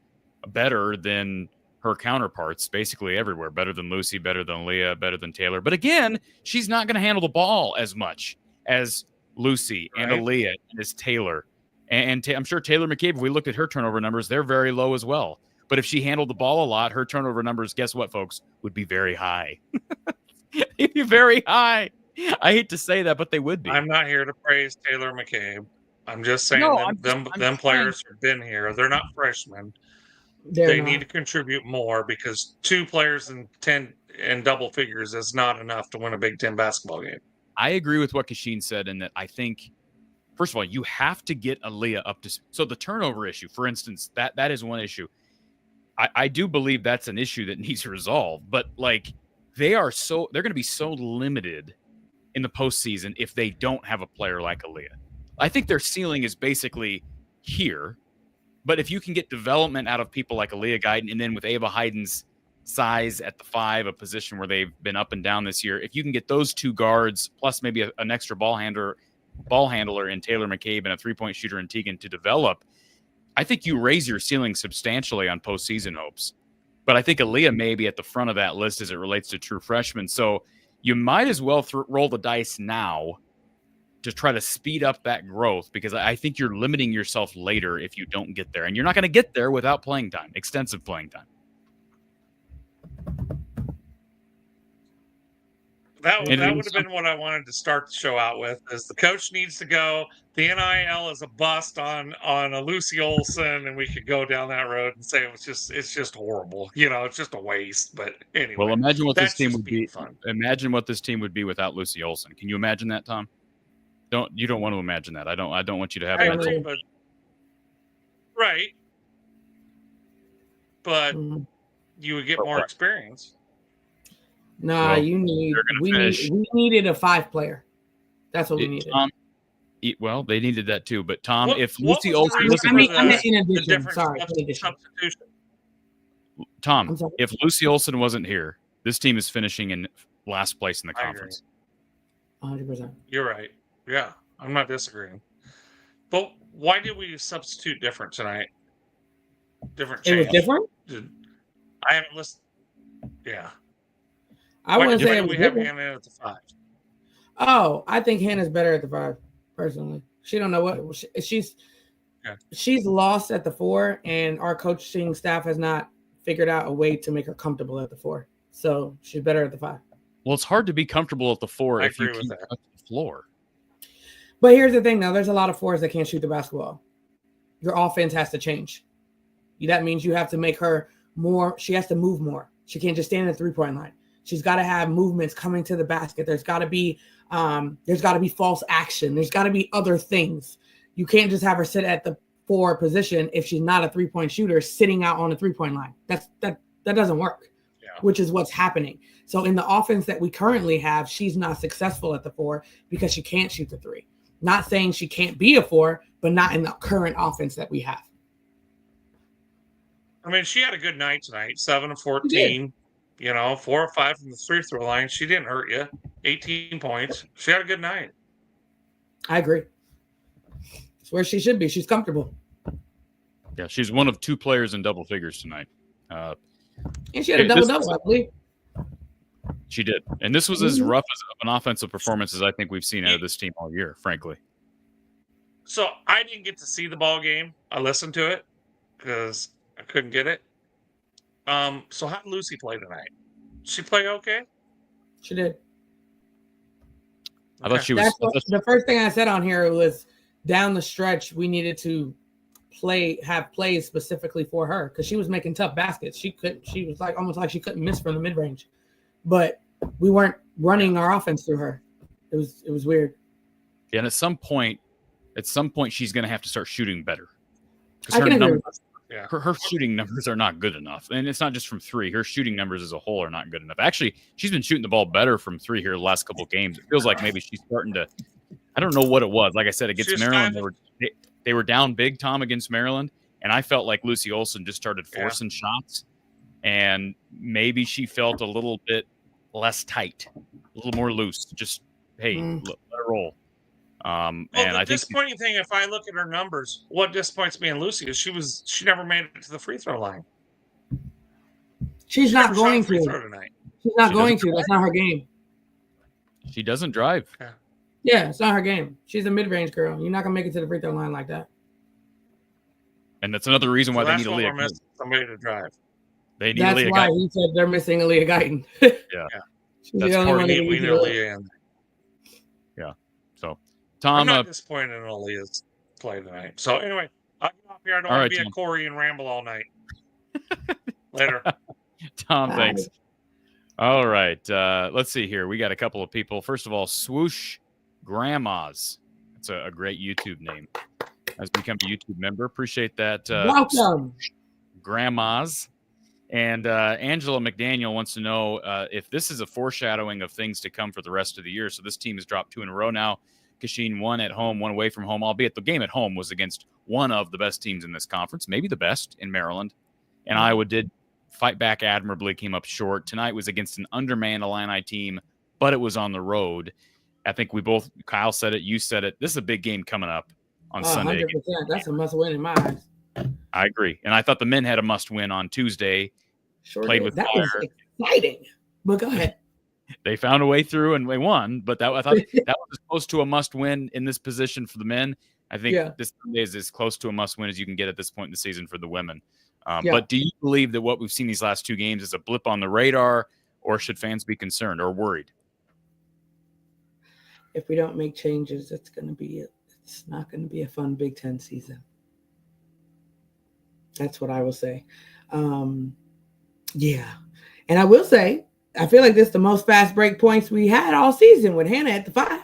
Speaker 1: better than her counterparts, basically everywhere. Better than Lucy, better than Leah, better than Taylor. But again, she's not going to handle the ball as much as Lucy and Aaliyah and as Taylor. And I'm sure Taylor McCabe, if we looked at her turnover numbers, they're very low as well. But if she handled the ball a lot, her turnover numbers, guess what, folks, would be very high. They'd be very high. I hate to say that, but they would be.
Speaker 6: I'm not here to praise Taylor McCabe. I'm just saying them players have been here. They're not freshmen. They need to contribute more, because 2 players in 10 and double figures is not enough to win a Big Ten basketball game.
Speaker 1: I agree with what Kachine said, in that I think, first of all, you have to get Aaliyah up to. So the turnover issue, for instance, that is one issue. I do believe that's an issue that needs resolved. But like they're going to be so limited in the postseason if they don't have a player like Aaliyah. I think their ceiling is basically here. But if you can get development out of people like Aaliyah Guyton, and then with Ava Hyden's size at the 5, a position where they've been up and down this year, if you can get those 2 guards plus maybe an extra ball handler in Taylor McCabe and a 3-point shooter in Teagan to develop, I think you raise your ceiling substantially on postseason hopes. But I think Aaliyah may be at the front of that list as it relates to true freshmen. So you might as well roll the dice now to try to speed up that growth, because I think you're limiting yourself later if you don't get there. And you're not going to get there without playing time, extensive playing time.
Speaker 6: That would have been what I wanted to start the show out with, is the coach needs to go. The NIL is a bust on a Lucy Olson, and we could go down that road and say it's just horrible. It's just a waste. But anyway,
Speaker 1: well, imagine what this team would be.
Speaker 6: Fun.
Speaker 1: Imagine what this team would be without Lucy Olson. Can you imagine that, Tom? You don't want to imagine that. I don't want you to have
Speaker 6: right, but you would get more experience.
Speaker 2: Nah,
Speaker 1: well,
Speaker 2: we needed a 5 player. That's what we needed.
Speaker 1: Well, they needed that too. But Tom, if
Speaker 6: what
Speaker 1: Lucy
Speaker 6: was the
Speaker 1: Olson,
Speaker 6: reason
Speaker 2: I
Speaker 6: for
Speaker 2: mean, in
Speaker 6: the
Speaker 2: addition,
Speaker 6: difference
Speaker 2: sorry,
Speaker 6: of
Speaker 2: in addition.
Speaker 6: substitution?
Speaker 1: Tom, if Lucy Olson wasn't here, this team is finishing in last place in the
Speaker 6: I
Speaker 1: conference.
Speaker 2: 100%.
Speaker 6: You're right. Yeah, I'm not disagreeing. But why did we substitute different tonight? Different change.
Speaker 2: It was different?
Speaker 6: I haven't listened. Yeah.
Speaker 2: I wouldn't say
Speaker 6: why
Speaker 2: it
Speaker 6: do
Speaker 2: was
Speaker 6: we have
Speaker 2: different.
Speaker 6: Hannah at the 5?
Speaker 2: Oh, I think Hannah's better at the 5, personally. She don't know what she's lost at the 4, and our coaching staff has not figured out a way to make her comfortable at the 4. So she's better at the 5.
Speaker 1: Well, it's hard to be comfortable at the 4 if you
Speaker 6: agree with
Speaker 1: can't
Speaker 6: that.
Speaker 1: touch the floor.
Speaker 2: But here's the thing, though. There's a lot of 4s that can't shoot the basketball. Your offense has to change. That means you have to make her more. She has to move more. She can't just stand in the 3-point line. She's got to have movements coming to the basket. There's got to be false action. There's got to be other things. You can't just have her sit at the 4 position if she's not a 3-point shooter sitting out on the 3-point line. That doesn't work, which is what's happening. So in the offense that we currently have, she's not successful at the 4 because she can't shoot the 3. Not saying she can't be a 4, but not in the current offense that we have.
Speaker 6: I mean, she had a good night tonight, 7 of 14. 4 or 5 from the free throw line. She didn't hurt you. 18 points. She had a good night.
Speaker 2: I agree. It's where she should be. She's comfortable.
Speaker 1: Yeah, she's one of 2 players in double figures tonight.
Speaker 2: And she had a double-double, I believe.
Speaker 1: She did. And this was as rough as an offensive performance as I think we've seen out of this team all year, frankly.
Speaker 6: So I didn't get to see the ball game. I listened to it because I couldn't get it. So how did Lucy play tonight? She play okay?
Speaker 2: She did.
Speaker 1: I thought she was.
Speaker 2: The first thing I said on here was down the stretch, we needed to have plays specifically for her because she was making tough baskets. She was like almost like she couldn't miss from the mid range, but we weren't running our offense through her. It was weird.
Speaker 1: Yeah, and at some point, she's going to have to start shooting better
Speaker 2: I can agree.
Speaker 1: her shooting numbers are not good enough. And it's not just from 3. Her shooting numbers as a whole are not good enough. Actually, she's been shooting the ball better from 3 here the last couple of games. It feels like maybe she's starting to – I don't know what it was. Like I said, against Maryland, they were down big, Tom, against Maryland. And I felt like Lucy Olson just started forcing shots. And maybe she felt a little bit less tight, a little more loose. Just, hey, let her roll. And I think
Speaker 6: disappointing thing, if I look at her numbers, what disappoints me in Lucy is she never made it to the free throw line.
Speaker 2: She's not going to.
Speaker 6: Tonight.
Speaker 2: She's not going to. That's not her game.
Speaker 1: She doesn't drive.
Speaker 2: Yeah, it's not her game. She's a mid-range girl. You're not gonna make it to the free throw line like that.
Speaker 1: And that's another reason why they need Aaliyah.
Speaker 6: Somebody to drive.
Speaker 1: They need
Speaker 2: That's
Speaker 1: Aaliyah
Speaker 2: why
Speaker 1: Guyton.
Speaker 2: he said they're missing Aaliyah Guyton.
Speaker 1: Yeah.
Speaker 2: She's the only one that
Speaker 6: we need Aaliyah in.
Speaker 1: Yeah. So, Tom,
Speaker 6: I'm not disappointed in Aaliyah's play tonight. So anyway, I'll get off here. I don't want to be a Corey and ramble all night. Later.
Speaker 1: Tom, thanks. All right. Let's see here. We got a couple of people. First of all, Swoosh Grandmas. That's a great YouTube name. Has become a YouTube member. Appreciate that.
Speaker 2: Welcome.
Speaker 1: Grandmas. And Angela McDaniel wants to know if this is a foreshadowing of things to come for the rest of the year. So this team has dropped 2 in a row now. Kachine, 1 at home, 1 away from home, albeit the game at home was against one of the best teams in this conference, maybe the best in Maryland. And Iowa did fight back admirably, came up short. Tonight was against an undermanned Illini team, but it was on the road. I think we both, Kyle said it, you said it. This is a big game coming up on Sunday.
Speaker 2: 100%. That's a must-win in my eyes.
Speaker 1: I agree. And I thought the men had a must-win on Tuesday.
Speaker 2: Sure
Speaker 1: Played
Speaker 2: did.
Speaker 1: with
Speaker 2: that
Speaker 1: fire.
Speaker 2: was exciting. But go ahead.
Speaker 1: They found a way through and they won, but I thought that was close to a must-win in this position for the men. I think this Sunday is as close to a must-win as you can get at this point in the season for the women. But do you believe that what we've seen these last 2 games is a blip on the radar, or should fans be concerned or worried?
Speaker 2: If we don't make changes, it's not going to be a fun Big Ten season. That's what I will say. Yeah. And I will say, I feel like this is the most fast break points we had all season with Hannah at the 5.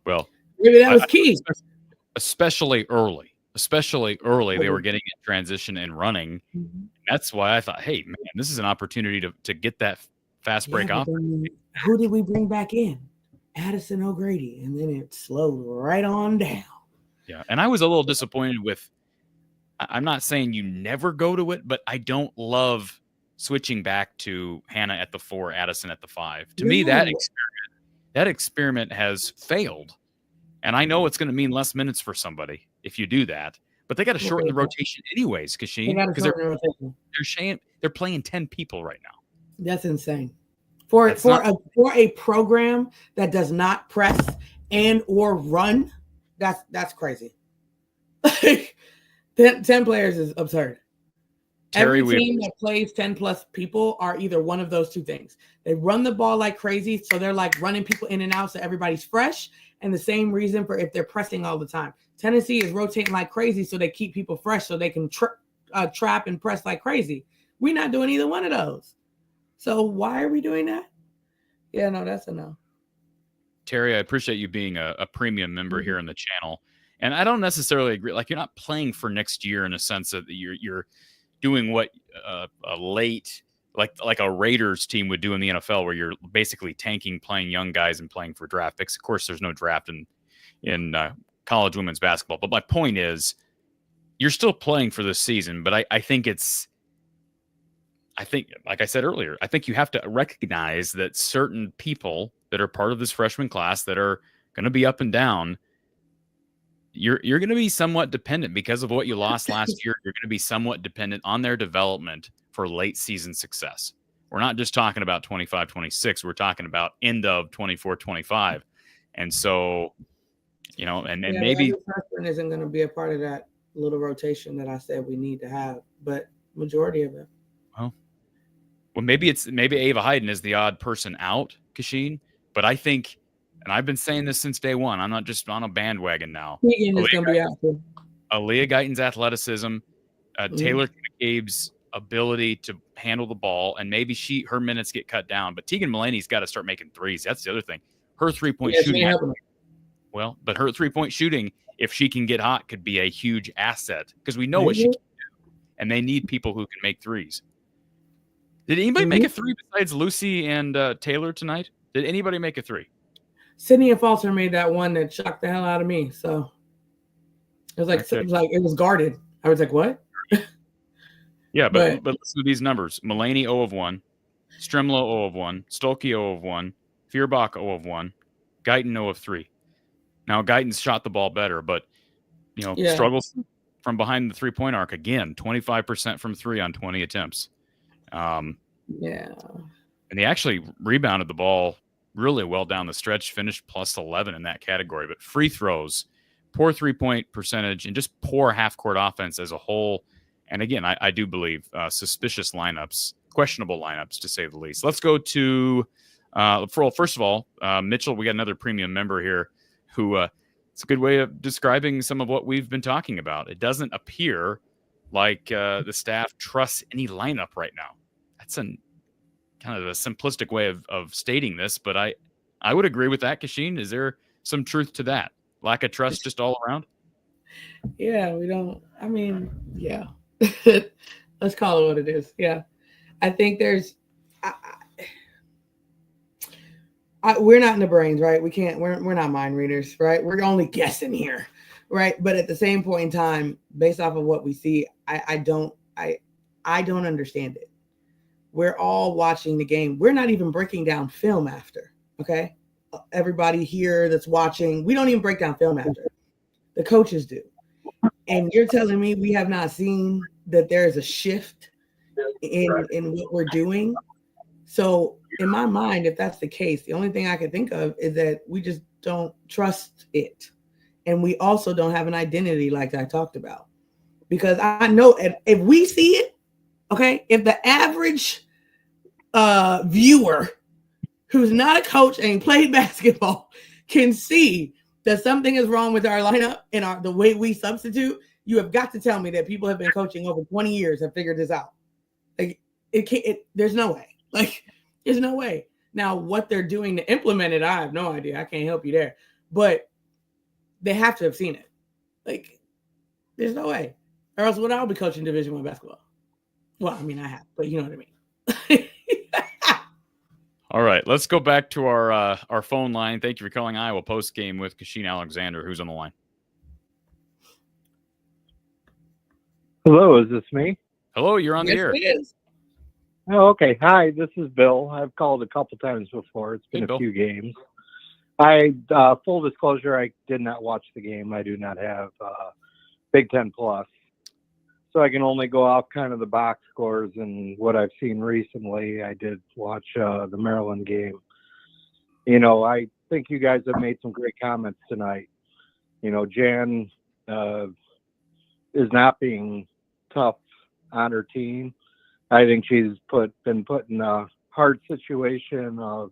Speaker 1: Well,
Speaker 2: maybe that was key.
Speaker 1: Especially early. They were getting in transition and running. Mm-hmm. That's why I thought, hey, man, this is an opportunity to get that fast break off.
Speaker 2: Who did we bring back in? Addison O'Grady. And then it slowed right on down.
Speaker 1: Yeah. And I was a little disappointed with, I'm not saying you never go to it, but I don't love switching back to Hannah at the 4, Addison at the 5. To me, that experiment has failed. And I know it's going to mean less minutes for somebody if you do that, but they got to shorten the rotation anyways, Kachine, because they're playing 10 people right now.
Speaker 2: That's insane. For a program that does not press and or run, that's crazy. 10 players is absurd. Every team that plays 10 plus people are either one of those 2 things. They run the ball like crazy, so they're like running people in and out so everybody's fresh. And the same reason for if they're pressing all the time. Tennessee is rotating like crazy so they keep people fresh so they can trap and press like crazy. We're not doing either one of those. So why are we doing that? Yeah, no, that's a no.
Speaker 1: Terry, I appreciate you being a premium member here in the channel. And I don't necessarily agree. Like, you're not playing for next year in a sense that you're doing what a late, like a Raiders team would do in the NFL, where you're basically tanking, playing young guys and playing for draft picks. Of course, there's no draft in college women's basketball. But my point is, you're still playing for this season. But I think, like I said earlier, I think you have to recognize that certain people that are part of this freshman class that are going to be up and down, you're going to be somewhat dependent because of what you lost last year. You're going to be somewhat dependent on their development for late season success. We're not just talking about 25-26. We're talking about end of 24-25. And so, and maybe
Speaker 2: freshman isn't going to be a part of that little rotation that I said we need to have, but majority of it.
Speaker 1: Well, maybe Ava Hayden is the odd person out, Kachine, but I think, and I've been saying this since day one, I'm not just on a bandwagon now. Aaliyah Guyton's athleticism, Taylor McCabe's ability to handle the ball, and maybe her minutes get cut down. But Tegan Mulaney's got to start making threes. That's the other thing. Her 3-point shooting. But her 3-point shooting, if she can get hot, could be a huge asset because we know what she can do, and they need people who can make threes. Did anybody make a 3 besides Lucy and Taylor tonight? Did anybody make a 3?
Speaker 2: Sydney and Falter made that one that shocked the hell out of me. So it was guarded. I was like, what?
Speaker 1: Yeah, but listen to these numbers. Mulaney 0 of 1, Stremlo 0 of 1, Stolke 0 of 1, Feuerbach 0 of 1, Guyton 0 of 3. Now Guyton's shot the ball better, but struggles from behind the 3-point arc again. 25% from 3 on 20 attempts. And they actually rebounded the ball really well down the stretch, finished plus 11 in that category. But free throws, poor 3-point percentage, and just poor half-court offense as a whole. And again, I do believe suspicious lineups, questionable lineups to say the least. Let's go to, first of all, Mitchell. We got another premium member here who it's a good way of describing some of what we've been talking about. It doesn't appear like the staff trusts any lineup right now. That's kind of a simplistic way of stating this, but I would agree with that, Kachine. Is there some truth to that? Lack of trust just all around?
Speaker 2: Yeah, we don't. I mean, yeah. Let's call it what it is. Yeah, I think there's. We're not in the brains, right? We can't. We're not mind readers, right? We're only guessing here, right? But at the same point in time, based off of what we see, I don't understand it. We're all watching the game. We're not even breaking down film after. Okay, everybody here that's watching, we don't even break down film after. The coaches do. And you're telling me we have not seen that there is a shift in what we're doing. So in my mind, if that's the case, the only thing I can think of is that we just don't trust it. And we also don't have an identity like I talked about. Because I know if we see it, okay, if the average viewer who's not a coach and played basketball can see that something is wrong with our lineup and the way we substitute, you have got to tell me that people have been coaching over 20 years have figured this out. Like there's no way. Like there's no way. Now what they're doing to implement it, I have no idea. I can't help you there. But they have to have seen it. Like there's no way. Or else would I be coaching Division I basketball? Well, I mean I have, but you know what I mean.
Speaker 1: All right, let's go back to our phone line. Thank you for calling Iowa Postgame with Kachine Alexander. Who's on the line?
Speaker 7: Hello, is this me?
Speaker 1: Hello, you're on the
Speaker 2: Yes,
Speaker 1: air.
Speaker 2: it is.
Speaker 7: Oh, okay. Hi, this is Bill. I've called a couple times before. It's been
Speaker 1: Hey,
Speaker 7: a
Speaker 1: Bill.
Speaker 7: few games. Full disclosure, I did not watch the game. I do not have Big Ten Plus. So I can only go off kind of the box scores and what I've seen recently. I did watch the Maryland game. You know, I think you guys have made some great comments tonight. You know, Jan is not being tough on her team. I think she's been put in a hard situation of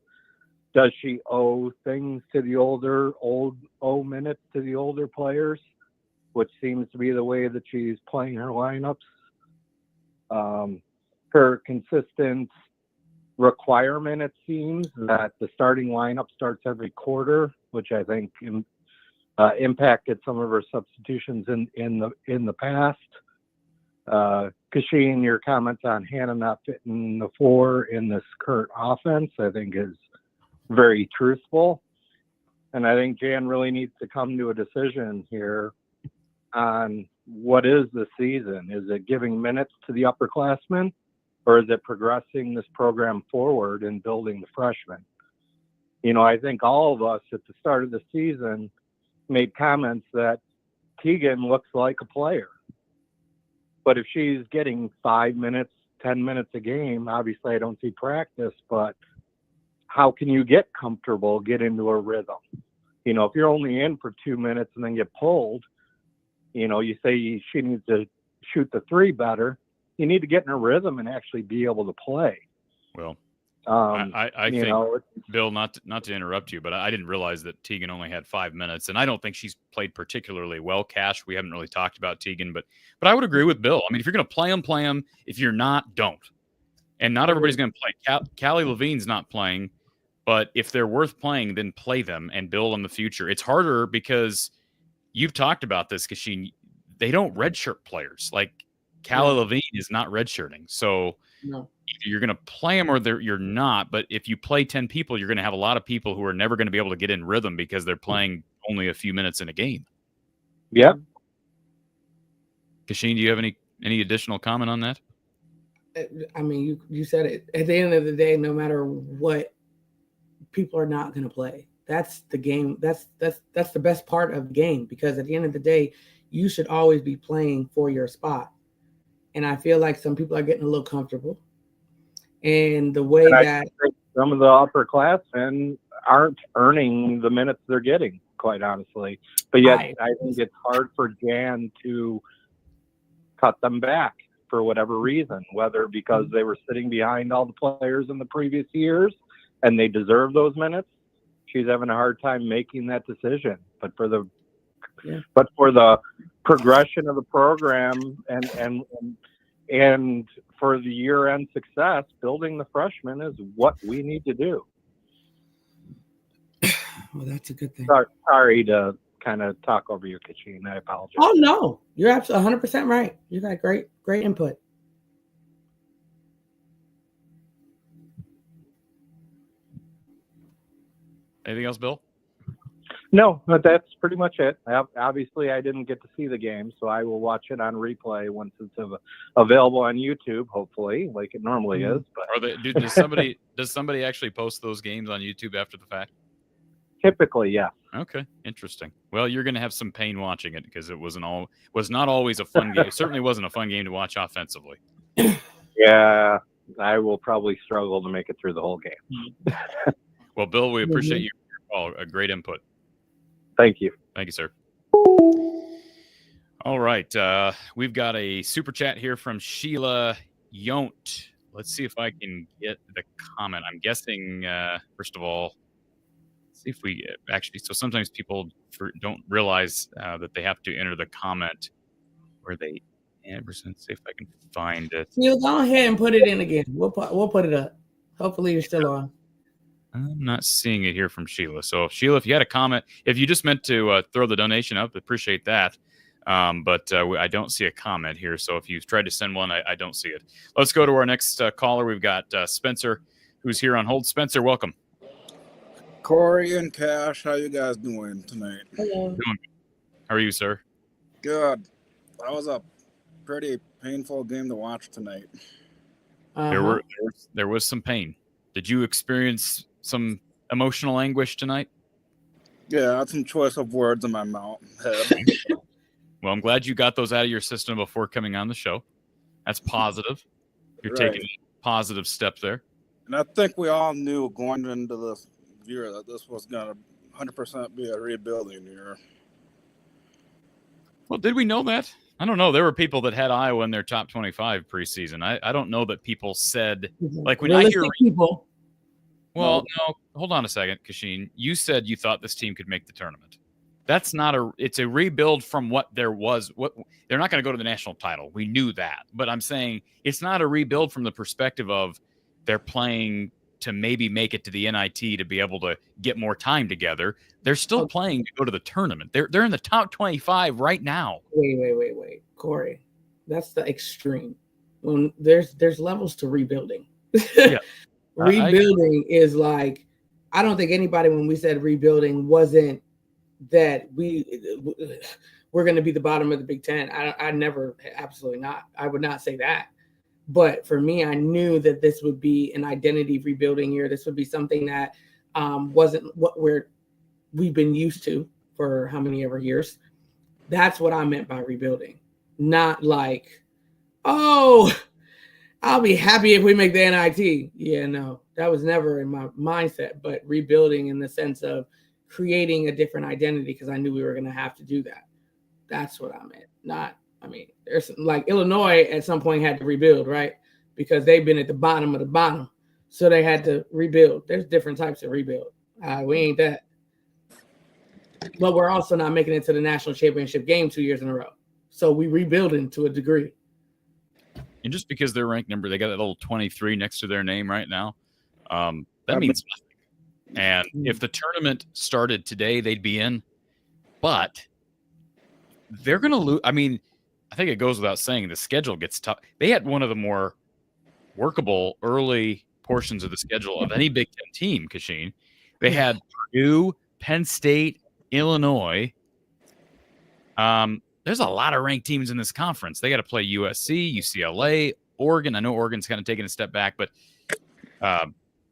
Speaker 7: does she owe things to the owe minutes to the older players, which seems to be the way that she's playing her lineups. Her consistent requirement, it seems, that the starting lineup starts every quarter, which I think impacted some of her substitutions in the past. Kachine, your comments on Hannah not fitting the floor in this current offense, I think is very truthful. And I think Jan really needs to come to a decision here on what is the season. Is it giving minutes to the upperclassmen, or is it progressing this program forward and building the freshmen? You know, I think all of us at the start of the season made comments that Tegan looks like a player. But if she's getting 5 minutes, 10 minutes a game, obviously I don't see practice, but how can you get comfortable, get into a rhythm? You know, if you're only in for 2 minutes and then get pulled, you know, you say she needs to shoot the three better. You need to get in a rhythm and actually be able to play.
Speaker 1: Well,
Speaker 7: I
Speaker 1: think, Bill, not to interrupt you, but I didn't realize that Tegan only had 5 minutes, and I don't think she's played particularly well. Cash, we haven't really talked about Tegan, but I would agree with Bill. I mean, if you're going to play them, play them. If you're not, don't. And not everybody's going to play. Callie LaVine's not playing, but if they're worth playing, then play them and build on the future. It's harder because you've talked about this, Kachine. They don't redshirt players. Like Callie LaVine is not redshirting, so.
Speaker 2: No.
Speaker 1: Either you're going to play them or you're not. But if you play 10 people, you're going to have a lot of people who are never going to be able to get in rhythm because they're playing only a few minutes in a game.
Speaker 7: Yep.
Speaker 1: Kachine, do you have any additional comment on that?
Speaker 2: I mean, you said it. At the end of the day, no matter what, people are not going to play. That's the game. That's the best part of the game, because at the end of the day, you should always be playing for your spot. And I feel like some people are getting a little comfortable. And the way that
Speaker 7: some of the upperclassmen aren't earning the minutes they're getting, quite honestly. But yet, I think it's hard for Jan to cut them back for whatever reason, whether because they were sitting behind all the players in the previous years and they deserve those minutes. She's having a hard time making that decision. But for the progression of the program and for the year-end success, building the freshmen is what we need to do.
Speaker 2: Well, that's a good thing.
Speaker 7: Sorry to kind of talk over you, Kachine. I apologize.
Speaker 2: Oh no, you're absolutely 100% right. You got great input.
Speaker 1: Anything else, Bill?
Speaker 7: No, but that's pretty much it. Obviously, I didn't get to see the game, so I will watch it on replay once it's available on YouTube, hopefully, like it normally is. But
Speaker 1: does somebody actually post those games on YouTube after the fact?
Speaker 7: Typically, yeah.
Speaker 1: Okay, interesting. Well, you're going to have some pain watching it because it was not always a fun game. It certainly wasn't a fun game to watch offensively.
Speaker 7: Yeah, I will probably struggle to make it through the whole game.
Speaker 1: Well, Bill, we appreciate your call. A great input.
Speaker 7: Thank you.
Speaker 1: Thank you, sir. All right. We've got a super chat here from Sheila Yont. Let's see if I can get the comment. I'm guessing, first of all, see if we actually, so sometimes people don't realize that they have to enter the comment where they, see if I can find it.
Speaker 2: You go ahead and put it in again. We'll put it up. Hopefully you're still on.
Speaker 1: I'm not seeing it here from Sheila. So, Sheila, if you had a comment, if you just meant to throw the donation up, appreciate that. But I don't see a comment here. So, if you've tried to send one, I don't see it. Let's go to our next caller. We've got Spencer, who's here on hold. Spencer, welcome.
Speaker 8: Corey and Cash, how you guys doing tonight?
Speaker 2: Hello.
Speaker 1: How are you, sir?
Speaker 8: Good. That was a pretty painful game to watch tonight.
Speaker 1: There was some pain. Did you experience some emotional anguish tonight?
Speaker 8: Yeah, I had some choice of words in my mouth.
Speaker 1: Well, I'm glad you got those out of your system before coming on the show. That's positive. You're taking a positive step there.
Speaker 8: And I think we all knew going into this year that this was going to 100% be a rebuilding year.
Speaker 1: Well, did we know that? I don't know. There were people that had Iowa in their top 25 preseason. I don't know that people said, like when I hear
Speaker 2: people.
Speaker 1: Well, no, hold on a second, Kachine. You said you thought this team could make the tournament. That's not it's a rebuild from what there was. They're not going to go to the national title. We knew that. But I'm saying it's not a rebuild from the perspective of they're playing to maybe make it to the NIT to be able to get more time together. They're still playing to go to the tournament. They're in the top 25 right now.
Speaker 2: Wait, Corey. That's the extreme. When there's levels to rebuilding.
Speaker 1: Yeah.
Speaker 2: Rebuilding is like, I don't think anybody, when we said rebuilding, wasn't that we're going to be the bottom of the Big Ten. I never, absolutely not. I would not say that. But for me, I knew that this would be an identity rebuilding year. This would be something that wasn't what we've been used to for how many ever years. That's what I meant by rebuilding. Not like, oh, I'll be happy if we make the NIT. Yeah, no, that was never in my mindset. But rebuilding in the sense of creating a different identity, because I knew we were going to have to do that. That's what I meant. There's like Illinois at some point had to rebuild, right? Because they've been at the bottom of the bottom. So they had to rebuild. There's different types of rebuild. We ain't that. But we're also not making it to the national championship game 2 years in a row. So we rebuilding to a degree.
Speaker 1: And just because they're ranked number, they got that little 23 next to their name right now. That means nothing. And if the tournament started today, they'd be in. But they're going to lose. I mean, I think it goes without saying the schedule gets tough. They had one of the more workable early portions of the schedule of any Big Ten team, Kachine. They had Purdue, Penn State, Illinois. There's a lot of ranked teams in this conference. They got to play USC, UCLA, Oregon. I know Oregon's kind of taking a step back, but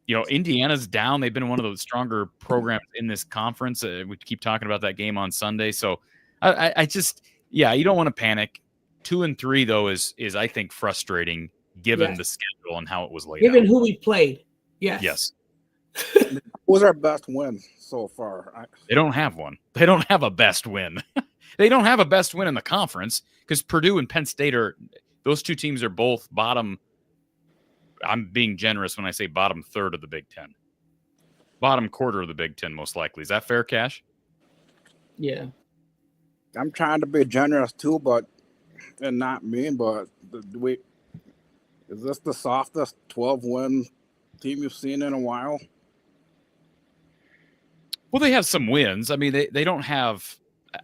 Speaker 1: Indiana's down. They've been one of the stronger programs in this conference. We keep talking about that game on Sunday. So I just, you don't want to panic. 2-3 though is I think frustrating given the schedule and how it was laid out.
Speaker 2: Given who we played. Yes.
Speaker 8: What was our best win so far?
Speaker 1: They don't have one. They don't have a best win. They don't have a best win in the conference because Purdue and Penn State those two teams are both bottom. I'm being generous when I say bottom third of the Big Ten. Bottom quarter of the Big Ten, most likely. Is that fair, Cash?
Speaker 2: Yeah.
Speaker 8: I'm trying to be generous too, and not mean, but is this the softest 12-win team you've seen in a while?
Speaker 1: Well, they have some wins. I mean, they don't have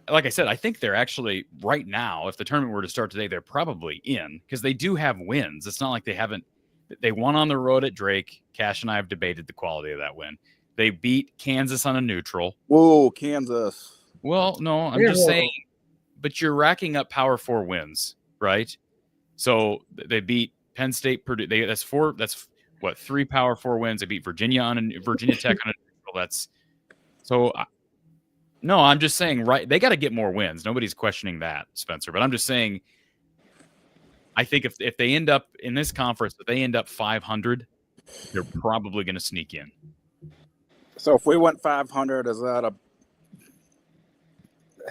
Speaker 1: like I said, I think they're actually right now, if the tournament were to start today, they're probably in because they do have wins. It's not like they haven't. They won on the road at Drake. Cash and I have debated the quality of that win. They beat Kansas on a neutral.
Speaker 8: Whoa, Kansas.
Speaker 1: Well, no, I'm
Speaker 2: They're
Speaker 1: just
Speaker 2: horrible.
Speaker 1: saying, but you're racking up Power 4 wins, right? So they beat Penn State, Purdue. That's 3 Power 4 wins. They beat Virginia Virginia Tech on a neutral. That's so. No, I'm just saying, right? They got to get more wins. Nobody's questioning that, Spencer. But I'm just saying, I think if they end up in this conference, if they end up 500, they're probably going to sneak in.
Speaker 8: So if we went 500, is that a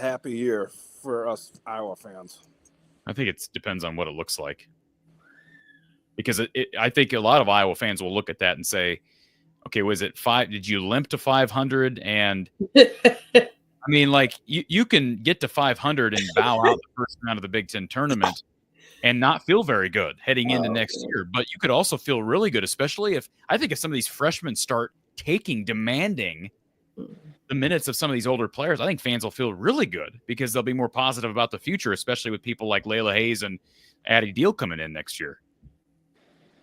Speaker 8: happy year for us Iowa fans?
Speaker 1: I think it depends on what it looks like. Because I think a lot of Iowa fans will look at that and say, okay, was it 5? Did you limp to 500? And I mean, like you can get to 500 and bow out the first round of the Big Ten tournament and not feel very good heading into next year. But you could also feel really good, especially if some of these freshmen start demanding the minutes of some of these older players. I think fans will feel really good because they'll be more positive about the future, especially with people like Layla Hayes and Addie Deal coming in next year.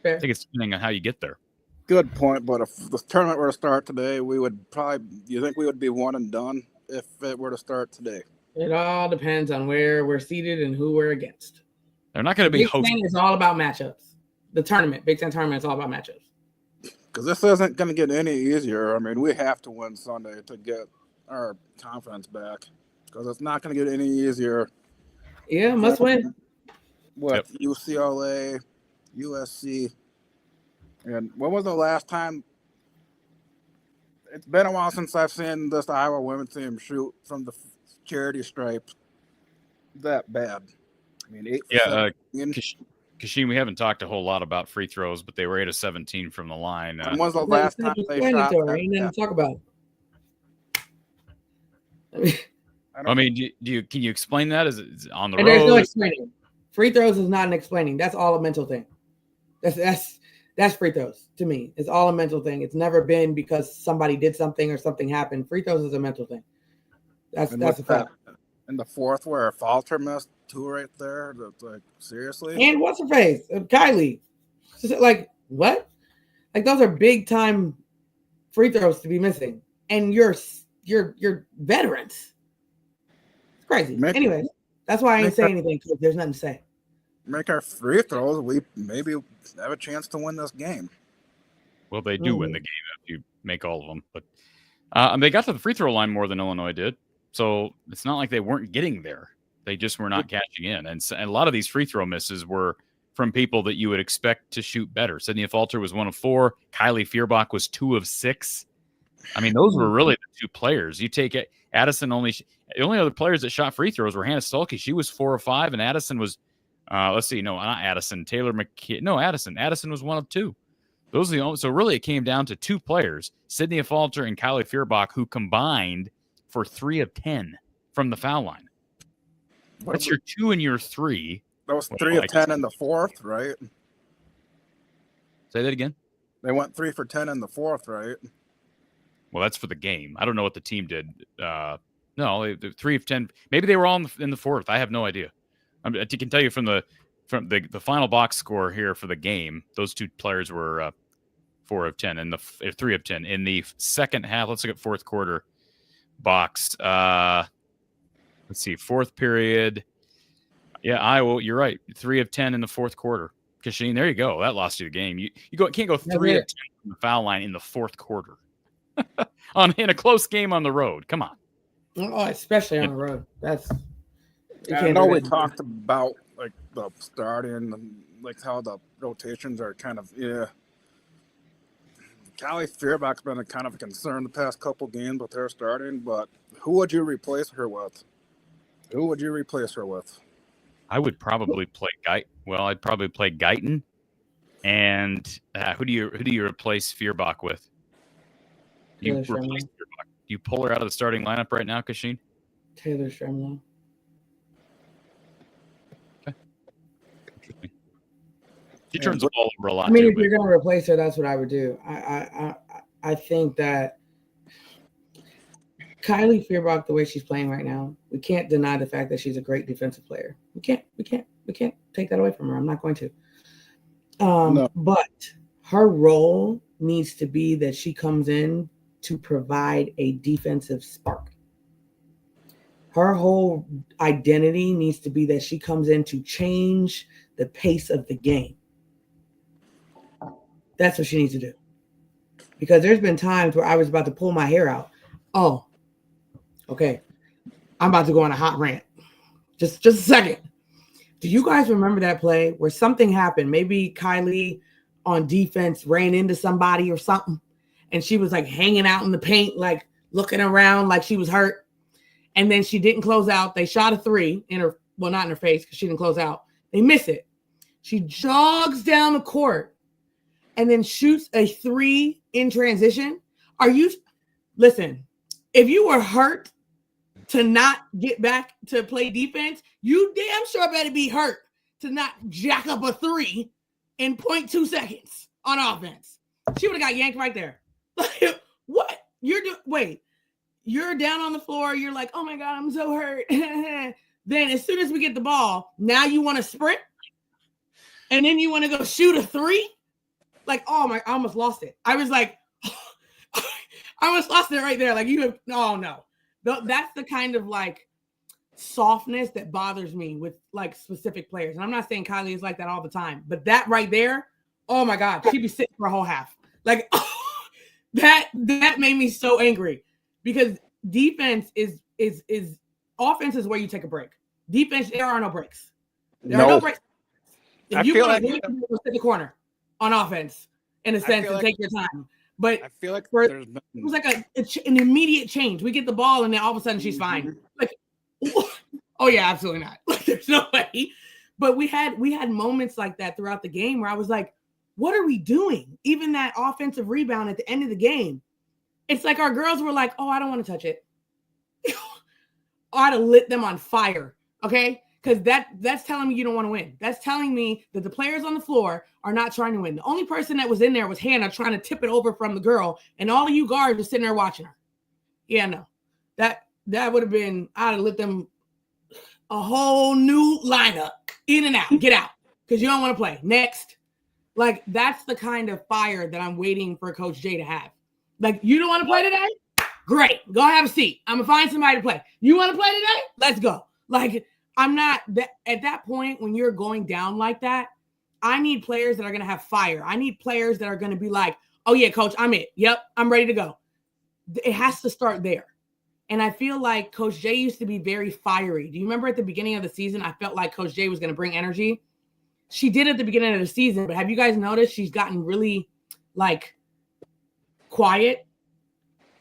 Speaker 2: Fair.
Speaker 1: I think it's depending on how you get there.
Speaker 8: Good point. But if the tournament were to start today, we would probably. You think we would be one and done if it were to start today?
Speaker 2: It all depends on where we're seated and who we're against.
Speaker 1: They're not going to be
Speaker 2: Big
Speaker 1: hosting.
Speaker 2: Ten is all about matchups. The tournament, Big Ten tournament, is all about matchups.
Speaker 8: Because this isn't going to get any easier. I mean, we have to win Sunday to get our confidence back. Because it's not going to get any easier.
Speaker 2: Yeah, must win.
Speaker 8: With UCLA, USC. And when was the last time? It's been a while since I've seen this Iowa women's team shoot from the charity stripe that bad. I mean, 8 for 17.
Speaker 1: Kachine, we haven't talked a whole lot about free throws, but they were 8 of 17 from the line.
Speaker 8: When was the last time they shot?
Speaker 2: Ain't nothing to talk about.
Speaker 1: I mean, can you explain that? Is it on the road?
Speaker 2: There's no explaining. Free throws is not an explaining. That's all a mental thing. That's free throws to me. It's all a mental thing. It's never been because somebody did something or something happened. Free throws is a mental thing. That's a fact.
Speaker 8: In the fourth, where Falter missed 2 right there. That's like, seriously.
Speaker 2: And what's her face? Kylie. Like what? Like those are big time free throws to be missing, and you're veterans. It's crazy. Anyways, that's why I ain't saying anything because there's nothing to say.
Speaker 8: Make our free throws, we maybe have a chance to win this game.
Speaker 1: Well, they do win the game if you make all of them, but they got to the free throw line more than Illinois did, so it's not like they weren't getting there. They just were not cashing in, and a lot of these free throw misses were from people that you would expect to shoot better. Sydney Falter was 1 of 4. Kylie Fierbach was 2 of 6. I mean, those were really the 2 players. You take it, Addison the only other players that shot free throws were Hannah Stolke. She was 4 of 5, and Addison was. Let's see. No, not Addison. Taylor McKee. No, Addison. Addison was 1 of 2. Those are the only. So really, it came down to 2 players, Sydney Falter and Kylie Fierbach, who combined for 3 of 10 from the foul line. What's your 2 and your 3?
Speaker 8: That was 3 of 10 in the fourth, right?
Speaker 1: Say that again.
Speaker 8: They went 3 for 10 in the fourth, right?
Speaker 1: Well, that's for the game. I don't know what the team did. No, 3 of 10. Maybe they were all in the fourth. I have no idea. I can tell you from the final box score here for the game, those 2 players were 4 of 10 and 3 of 10 in the second half. Let's look at fourth quarter box. Let's see, fourth period. Yeah, Iowa, you're right. 3 of 10 in the fourth quarter. Kachine, there you go. That lost you the game. You can't go 3 of 10 from the foul line in the fourth quarter in a close game on the road. Come on.
Speaker 2: Oh, especially on the road.
Speaker 8: I know we talked about like the starting and like how the rotations are kind of Kylie Fierbach's been a kind of a concern the past couple games with her starting, but who would you replace her with?
Speaker 1: I would probably play I'd probably play Guyton. And who do you replace Fierbach with? Do you pull her out of the starting lineup right now, Kachine?
Speaker 2: Taylor Shremlow.
Speaker 1: She turns the ball over a lot.
Speaker 2: I mean, if you're going to replace her, that's what I would do. I think that Kylie Fierbach, the way she's playing right now, we can't deny the fact that she's a great defensive player. We can't take that away from her. I'm not going to.
Speaker 8: No.
Speaker 2: But her role needs to be that she comes in to provide a defensive spark. Her whole identity needs to be that she comes in to change the pace of the game. That's what she needs to do. Because there's been times where I was about to pull my hair out. Oh, okay. I'm about to go on a hot rant. Just a second. Do you guys remember that play where something happened? Maybe Kylie on defense ran into somebody or something, and she was like hanging out in the paint, like looking around like she was hurt. And then she didn't close out. They shot a three in her, well, not in her face because she didn't close out. They miss it. She jogs down the court and then shoots a three in transition. Listen, if you were hurt to not get back to play defense, you damn sure better be hurt to not jack up a three in 0.2 seconds on offense. She would have got yanked right there. Like, what? Wait, you're down on the floor. You're like, oh my God, I'm so hurt. Then as soon as we get the ball, now you want to sprint and then you want to go shoot a three? Like, oh my, I almost lost it. I was like, I almost lost it right there. Like, oh no. That's the kind of like softness that bothers me with like specific players. And I'm not saying Kylie is like that all the time, but that right there, oh my God, she'd be sitting for a whole half. Like that made me so angry because defense is offense is where you take a break. Defense, there are no breaks. There are no breaks. If you want to sit in the corner on offense in a sense and take your time. But
Speaker 8: I feel like
Speaker 2: it was like an immediate change. We get the ball, and then all of a sudden she's fine. Like, oh yeah, absolutely not. Like, there's no way. But we had moments like that throughout the game where I was like, "What are we doing?" Even that offensive rebound at the end of the game, it's like our girls were like, "Oh, I don't want to touch it." I'd have lit them on fire. Okay. Because that's telling me you don't want to win. That's telling me that the players on the floor are not trying to win. The only person that was in there was Hannah trying to tip it over from the girl, and all of you guards are sitting there watching her. Yeah, no. That would have been, I'd have lit them a whole new lineup. In and out. Get out. Because you don't want to play. Next. Like, that's the kind of fire that I'm waiting for Coach J to have. Like, you don't want to play today? Great. Go have a seat. I'm going to find somebody to play. You want to play today? Let's go. Like, I'm not at that point when you're going down like that. I need players that are going to have fire. I need players that are going to be like, oh yeah, coach, I'm it. Yep. I'm ready to go. It has to start there. And I feel like Coach J used to be very fiery. Do you remember at the beginning of the season, I felt like Coach J was going to bring energy. She did at the beginning of the season, but have you guys noticed she's gotten really like quiet?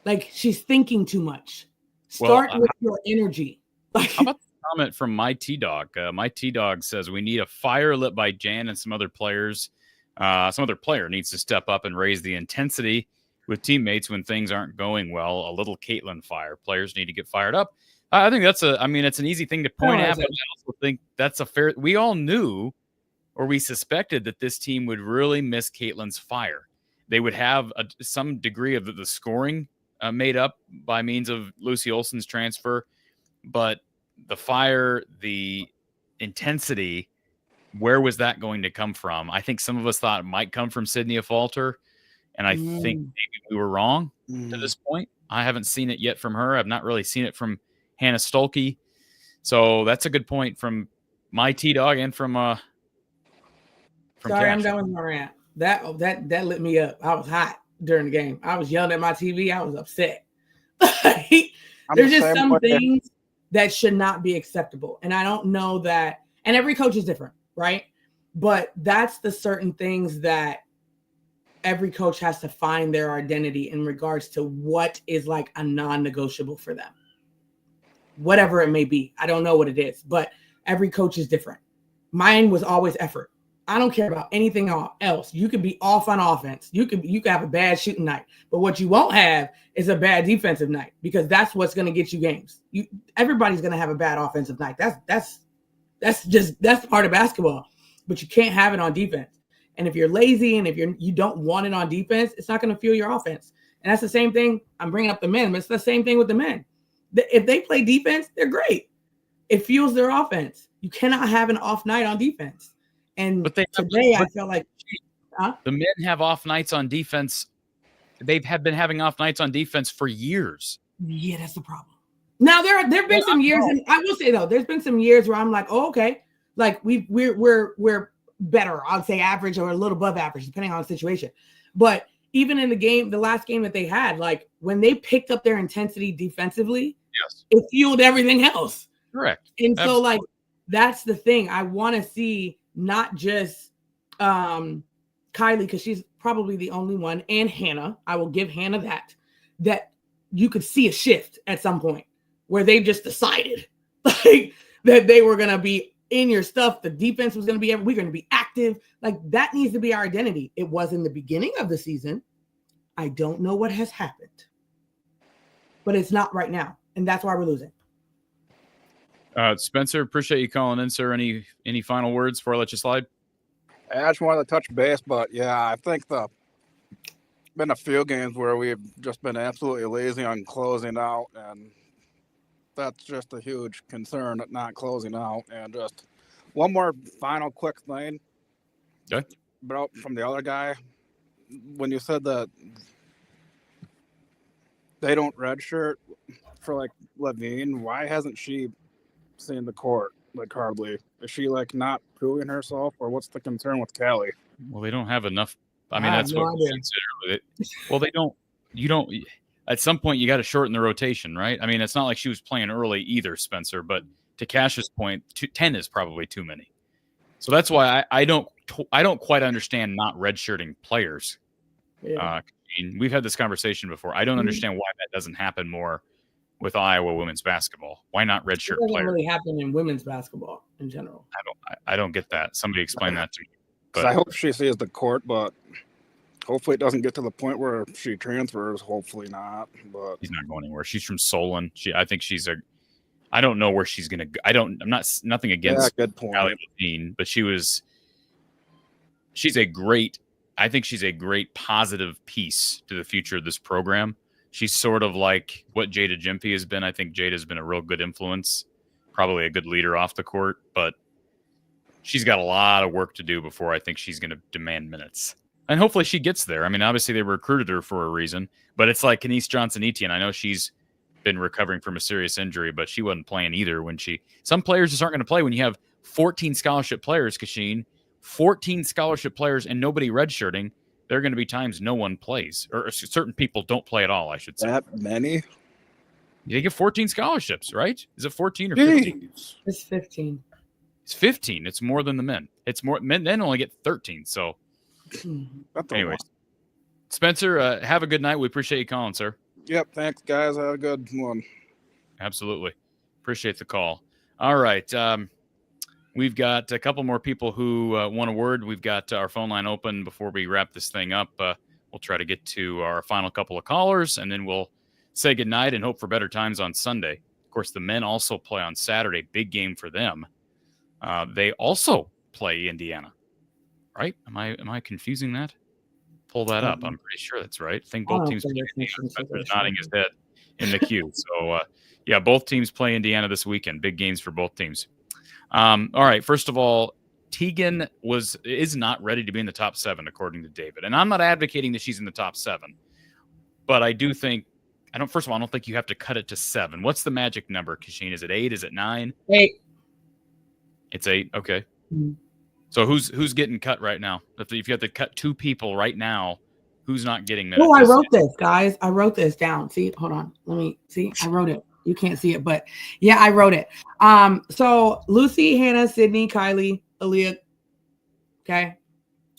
Speaker 2: Like she's thinking too much. Start with your energy. Like,
Speaker 1: how about comment from my T-Dog? My T-Dog says we need a fire lit by Jan and some other players. Some other player needs to step up and raise the intensity with teammates when things aren't going well. A little Caitlin fire. Players need to get fired up. I think it's an easy thing to point out, but I also think that's a fair. We all knew, or we suspected, that this team would really miss Caitlin's fire. They would have some degree of the scoring made up by means of Lucy Olsen's transfer, but the fire, the intensity, where was that going to come from? I think some of us thought it might come from Sydney Falter, and I think maybe we were wrong to this point. I haven't seen it yet from her. I've not really seen it from Hannah Stolke. So that's a good point from my T-Dog and from
Speaker 2: sorry,
Speaker 1: Cash.
Speaker 2: I'm done with my rant. That lit me up. I was hot during the game. I was yelling at my TV. I was upset. There's just some things that should not be acceptable. And I don't know that, and every coach is different, right? But that's the certain things that every coach has to find their identity in regards to what is like a non-negotiable for them. Whatever it may be. I don't know what it is, but every coach is different. Mine was always effort. I don't care about anything else. You could be off on offense. You could have a bad shooting night, but what you won't have is a bad defensive night, because that's what's going to get you games. Everybody's going to have a bad offensive night. That's part of basketball, but you can't have it on defense. And if you're lazy and if you don't want it on defense, it's not going to fuel your offense. And that's the same thing. I'm bringing up the men, but it's the same thing with the men. If they play defense, they're great. It fuels their offense. You cannot have an off night on defense. And I felt like
Speaker 1: the men have off nights on defense. They've been having off nights on defense for years.
Speaker 2: Yeah, that's the problem. Now there've been some years, and I will say though, there's been some years where I'm like, oh, okay, like we're better. I'd say average or a little above average, depending on the situation. But even in the last game that they had, like when they picked up their intensity defensively,
Speaker 1: yes,
Speaker 2: it fueled everything else.
Speaker 1: Correct.
Speaker 2: And so like that's the thing. I want to see not just Kylie, because she's probably the only one, and Hannah. I will give Hannah that you could see a shift at some point where they just decided like that they were gonna be in your stuff. The defense was gonna be we're gonna be active. Like that needs to be our identity. It was in the beginning of the season. I don't know what has happened, but it's not right now, and that's why we're losing.
Speaker 1: Spencer, appreciate you calling in, sir. Any final words before I let you slide?
Speaker 8: I just wanted to touch base, but yeah, I think been a few games where we've just been absolutely lazy on closing out, and that's just a huge concern at not closing out. And just one more final quick thing.
Speaker 1: Okay.
Speaker 8: But from the other guy, when you said that they don't redshirt for like LaVine, why hasn't she seen the court like hardly? Is she like not proving herself, or what's the concern with Callie?
Speaker 1: Well, they don't have enough. I mean, that's what we consider with it. Well, they don't. You don't. At some point, you got to shorten the rotation, right? I mean, it's not like she was playing early either, Spencer. But to Cash's point, 10 is probably too many. So that's why I don't quite understand not redshirting players.
Speaker 2: Yeah.
Speaker 1: We've had this conversation before. I don't understand why that doesn't happen more with Iowa women's basketball. Why not redshirt
Speaker 2: it doesn't
Speaker 1: players?
Speaker 2: Really happen in women's basketball in general.
Speaker 1: I don't get that. Somebody explain that to me. But
Speaker 8: I hope she sees the court, but hopefully it doesn't get to the point where she transfers. Hopefully not. But
Speaker 1: she's not going anywhere. She's from Solon. I think she's I don't know where she's gonna go. I'm not nothing against Allie LaVine, but she's a great. I think she's a great positive piece to the future of this program. She's sort of like what Jada Gyamfi has been. I think Jada's been a real good influence, probably a good leader off the court, but she's got a lot of work to do before I think she's going to demand minutes. And hopefully she gets there. I mean, obviously they recruited her for a reason, but it's like Kenise Johnson-Etienne. I know she's been recovering from a serious injury, but she wasn't playing either some players just aren't going to play when you have 14 scholarship players, Kachine, 14 scholarship players and nobody redshirting. There are going to be times no one plays, or certain people don't play at all, I should say.
Speaker 8: That many?
Speaker 1: You get 14 scholarships, right? Is it 14 or 15?
Speaker 2: It's 15.
Speaker 1: It's 15. It's more than the men. It's more. Men only get 13. So, anyways, Spencer, have a good night. We appreciate you calling, sir.
Speaker 8: Yep. Thanks, guys. Have a good one.
Speaker 1: Absolutely. Appreciate the call. All right. We've got a couple more people who want a word. We've got our phone line open before we wrap this thing up. We'll try to get to our final couple of callers, and then we'll say goodnight and hope for better times on Sunday. Of course, the men also play on Saturday. Big game for them. They also play Indiana, right? Am I confusing that? Pull that up. I'm pretty sure that's right. I think both teams play Indiana. Spencer's nodding his head in the queue. So, yeah, both teams play Indiana this weekend. Big games for both teams. All right. First of all, Teagan is not ready to be in the top 7, according to David. And I'm not advocating that she's in the top 7, but I do think first of all, I don't think you have to cut it to 7. What's the magic number, Kachine? Is it 8? Is it 9?
Speaker 2: 8.
Speaker 1: It's 8. Okay.
Speaker 2: Mm-hmm.
Speaker 1: So who's getting cut right now? If you have to cut 2 people right now, who's not getting minutes?
Speaker 2: Oh, I wrote this, guys. I wrote this down. See, hold on. Let me see. I wrote it. You can't see it, but yeah, I wrote it. So Lucy, Hannah, Sydney, Kylie, Aaliyah. Okay.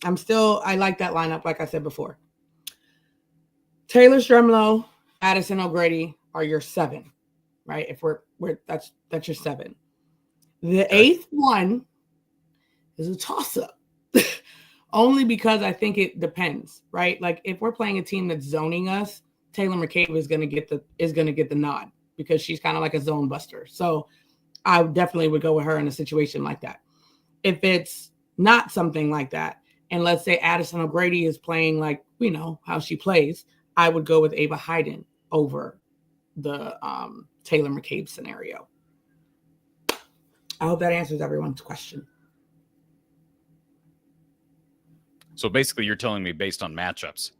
Speaker 2: I like that lineup, like I said before. Taylor Stremlow, Addison O'Grady are your 7, right? If we're that's your 7. The 8th one is a toss-up. Only because I think it depends, right? Like if we're playing a team that's zoning us, Taylor McCabe is gonna get the nod because she's kind of like a zone buster. So I definitely would go with her in a situation like that. If it's not something like that, and let's say Addison O'Grady is playing like we know how she plays, I would go with Ava Hayden over Taylor McCabe scenario. I hope that answers everyone's question.
Speaker 1: So basically, you're telling me based on matchups.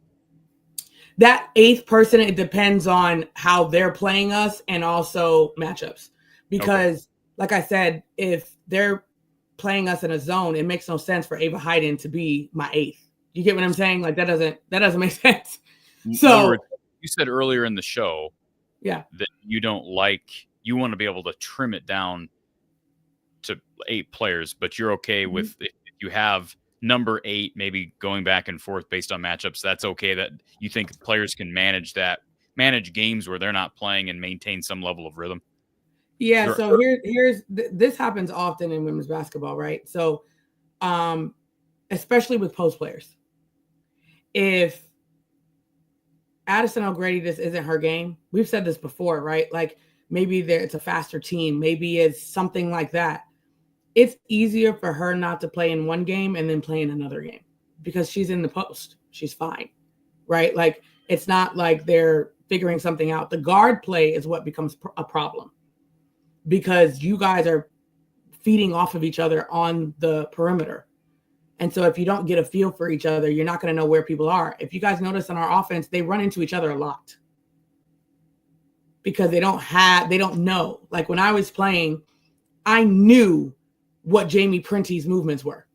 Speaker 2: That eighth person, it depends on how they're playing us and also matchups. Because, like I said, if they're playing us in a zone, it makes no sense for Ava Hayden to be my eighth. You get what I'm saying? Like that doesn't make sense. So
Speaker 1: you said earlier in the show,
Speaker 2: yeah,
Speaker 1: that you want to be able to trim it down to 8 players, but you're okay with if you have number 8 maybe going back and forth based on matchups. That's okay. That you think players can manage games where they're not playing and maintain some level of rhythm.
Speaker 2: Yeah. So this happens often in women's basketball, right? So, especially with post players, if Addison O'Grady, this isn't her game. We've said this before, right? Like maybe it's a faster team. Maybe it's something like that. It's easier for her not to play in one game and then play in another game because she's in the post. She's fine, right? Like it's not like they're figuring something out. The guard play is what becomes a problem because you guys are feeding off of each other on the perimeter. And so if you don't get a feel for each other, you're not going to know where people are. If you guys notice on our offense, they run into each other a lot because they don't know. Like when I was playing, I knew what Jamie Prente's movements were.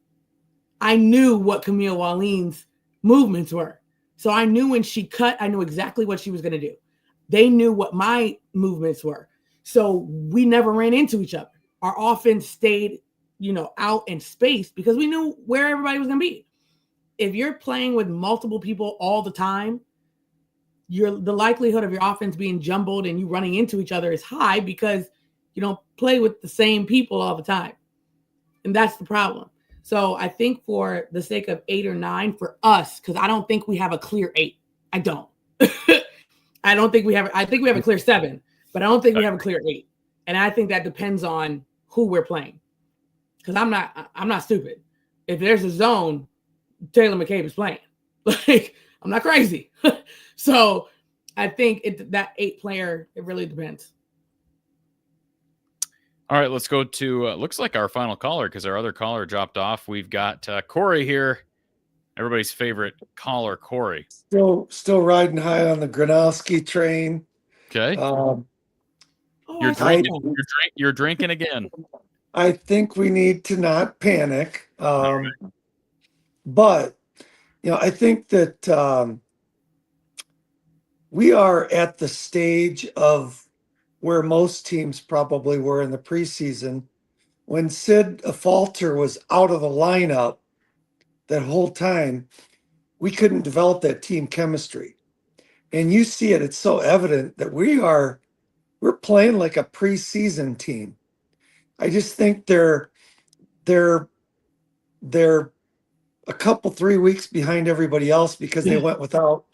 Speaker 2: I knew what Camille Wallen's movements were. So I knew when she cut, I knew exactly what she was going to do. They knew what my movements were. So we never ran into each other. Our offense stayed, out in space because we knew where everybody was going to be. If you're playing with multiple people all the time, the likelihood of your offense being jumbled and you running into each other is high because you don't play with the same people all the time. And that's the problem. So I think for the sake of 8 or 9 for us, because I don't think we have a clear 8. I don't. I think we have a clear 7, but I don't think we have a clear 8. And I think that depends on who we're playing. Because I'm not stupid. If there's a zone, Taylor McCabe is playing. Like, I'm not crazy. So I think that 8 player, it really depends.
Speaker 1: All right, let's go to looks like our final caller because our other caller dropped off. We've got Corey here, everybody's favorite caller, Corey.
Speaker 9: Still riding high on the Gronowski train.
Speaker 1: Okay. You're drinking again.
Speaker 9: I think we need to not panic.
Speaker 1: Right.
Speaker 9: But I think that we are at the stage of where most teams probably were in the preseason when Sid Falter was out of the lineup that whole time. We couldn't develop that team chemistry. And you see it, it's so evident that we're playing like a preseason team. I just think they're a couple 3 weeks behind everybody else because they went without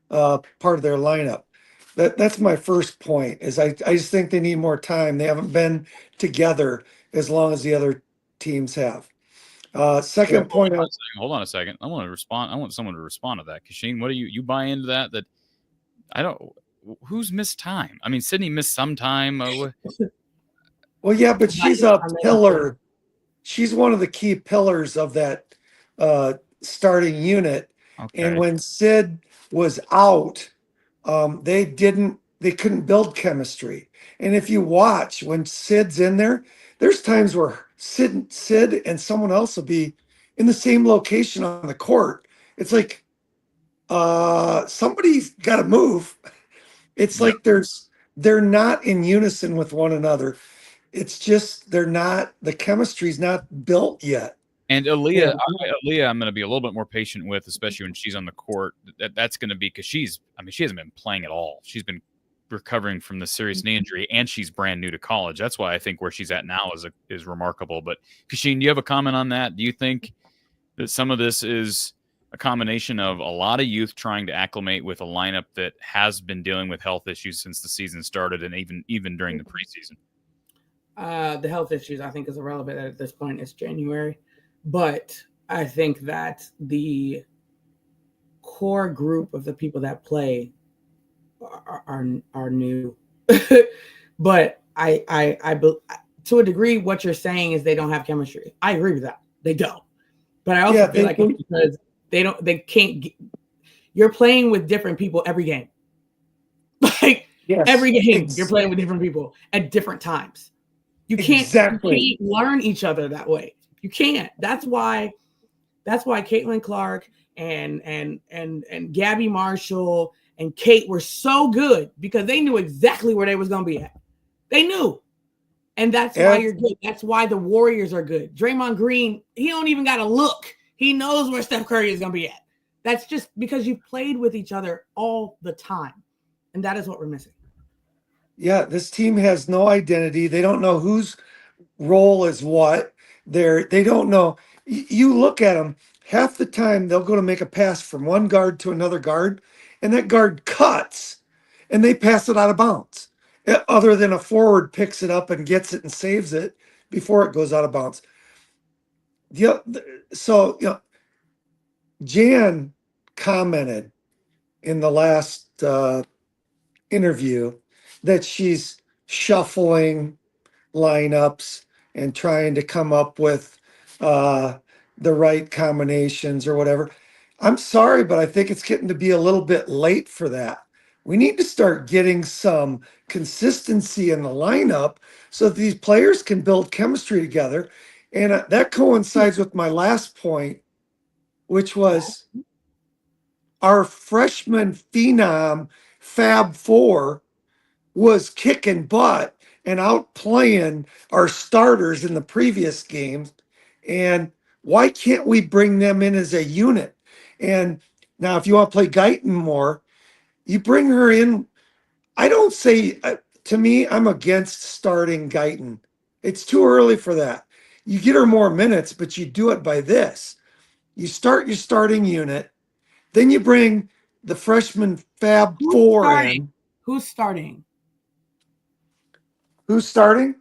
Speaker 9: part of their lineup. That's my first point. Is I just think they need more time. They haven't been together as long as the other teams have. Second point.
Speaker 1: Hold on a second. I want someone to respond to that. Kachine, what do you buy into that? That I don't. Who's missed time? I mean, Sydney missed some time.
Speaker 9: Well, yeah, but she's a pillar. She's one of the key pillars of that starting unit. Okay. And when Sid was out, they couldn't build chemistry. And if you watch when Sid's in there, there's times where Sid and someone else will be in the same location on the court. It's like somebody's got to move. It's like they're not in unison with one another. It's just the chemistry's not built yet.
Speaker 1: And Aaliyah, I'm going to be a little bit more patient with, especially when she's on the court. That's going to be because she hasn't been playing at all. She's been recovering from the serious knee injury, and she's brand new to college. That's why I think where she's at now is remarkable. But Kachine, do you have a comment on that? Do you think that some of this is a combination of a lot of youth trying to acclimate with a lineup that has been dealing with health issues since the season started, and even during the preseason?
Speaker 2: The health issues, I think, is irrelevant at this point. It's January. But I think that the core group of the people that play are new. But to a degree, what you're saying is they don't have chemistry. I agree with that. They don't. But I also feel like it's because they can't. You're playing with different people every game. Like every game, you're playing with different people at different times. You can't learn each other that way. You can't. That's why Caitlin Clark and Gabby Marshall and Kate were so good, because they knew exactly where they was gonna be at. They knew. And that's why you're good. That's why the Warriors are good. Draymond Green, he don't even got to look. He knows where Steph Curry is going to be at. That's just because you've played with each other all the time. And that is what we're missing.
Speaker 9: Yeah, this team has no identity. They don't know whose role is what. They don't know. You look at them, half the time they'll go to make a pass from one guard to another guard, and that guard cuts, and they pass it out of bounds. Other than a forward picks it up and gets it and saves it before it goes out of bounds. So, Jan commented in the last interview that she's shuffling lineups and trying to come up with the right combinations or whatever. I'm sorry, but I think it's getting to be a little bit late for that. We need to start getting some consistency in the lineup so that these players can build chemistry together. And that coincides with my last point, which was our freshman phenom Fab Four was kicking butt and outplaying our starters in the previous games. And why can't we bring them in as a unit? And now, if you want to play Guyton more, you bring her in. I don't say, to me, I'm against starting Guyton. It's too early for that. You get her more minutes, but you do it by this. You start your starting unit, then you bring the freshman Fab Four in.
Speaker 2: Who's starting?
Speaker 9: Who's starting?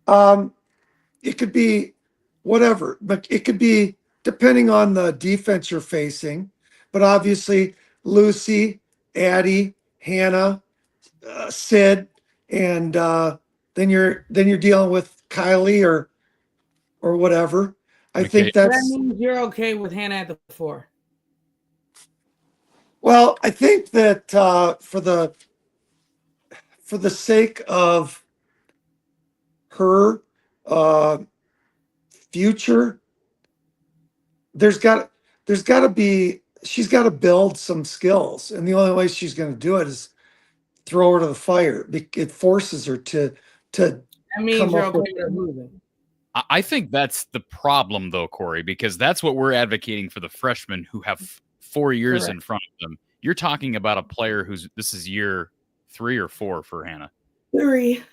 Speaker 9: It could be whatever, but it could be depending on the defense you're facing. But obviously, Lucy, Addie, Hannah, Sid, and then you're dealing with Kylie or whatever. I think
Speaker 2: that means you're okay with Hannah at the 4.
Speaker 9: Well, I think that for the sake of her future, there's got to be, she's got to build some skills, and the only way she's going to do it is throw her to the fire. It forces her to
Speaker 2: that means you're okay with moving.
Speaker 1: I think that's the problem, though, Corey, because that's what we're advocating for the freshmen who have 4 years in front of them. You're talking about a player this is year 3 or 4 for Hannah.
Speaker 2: 3.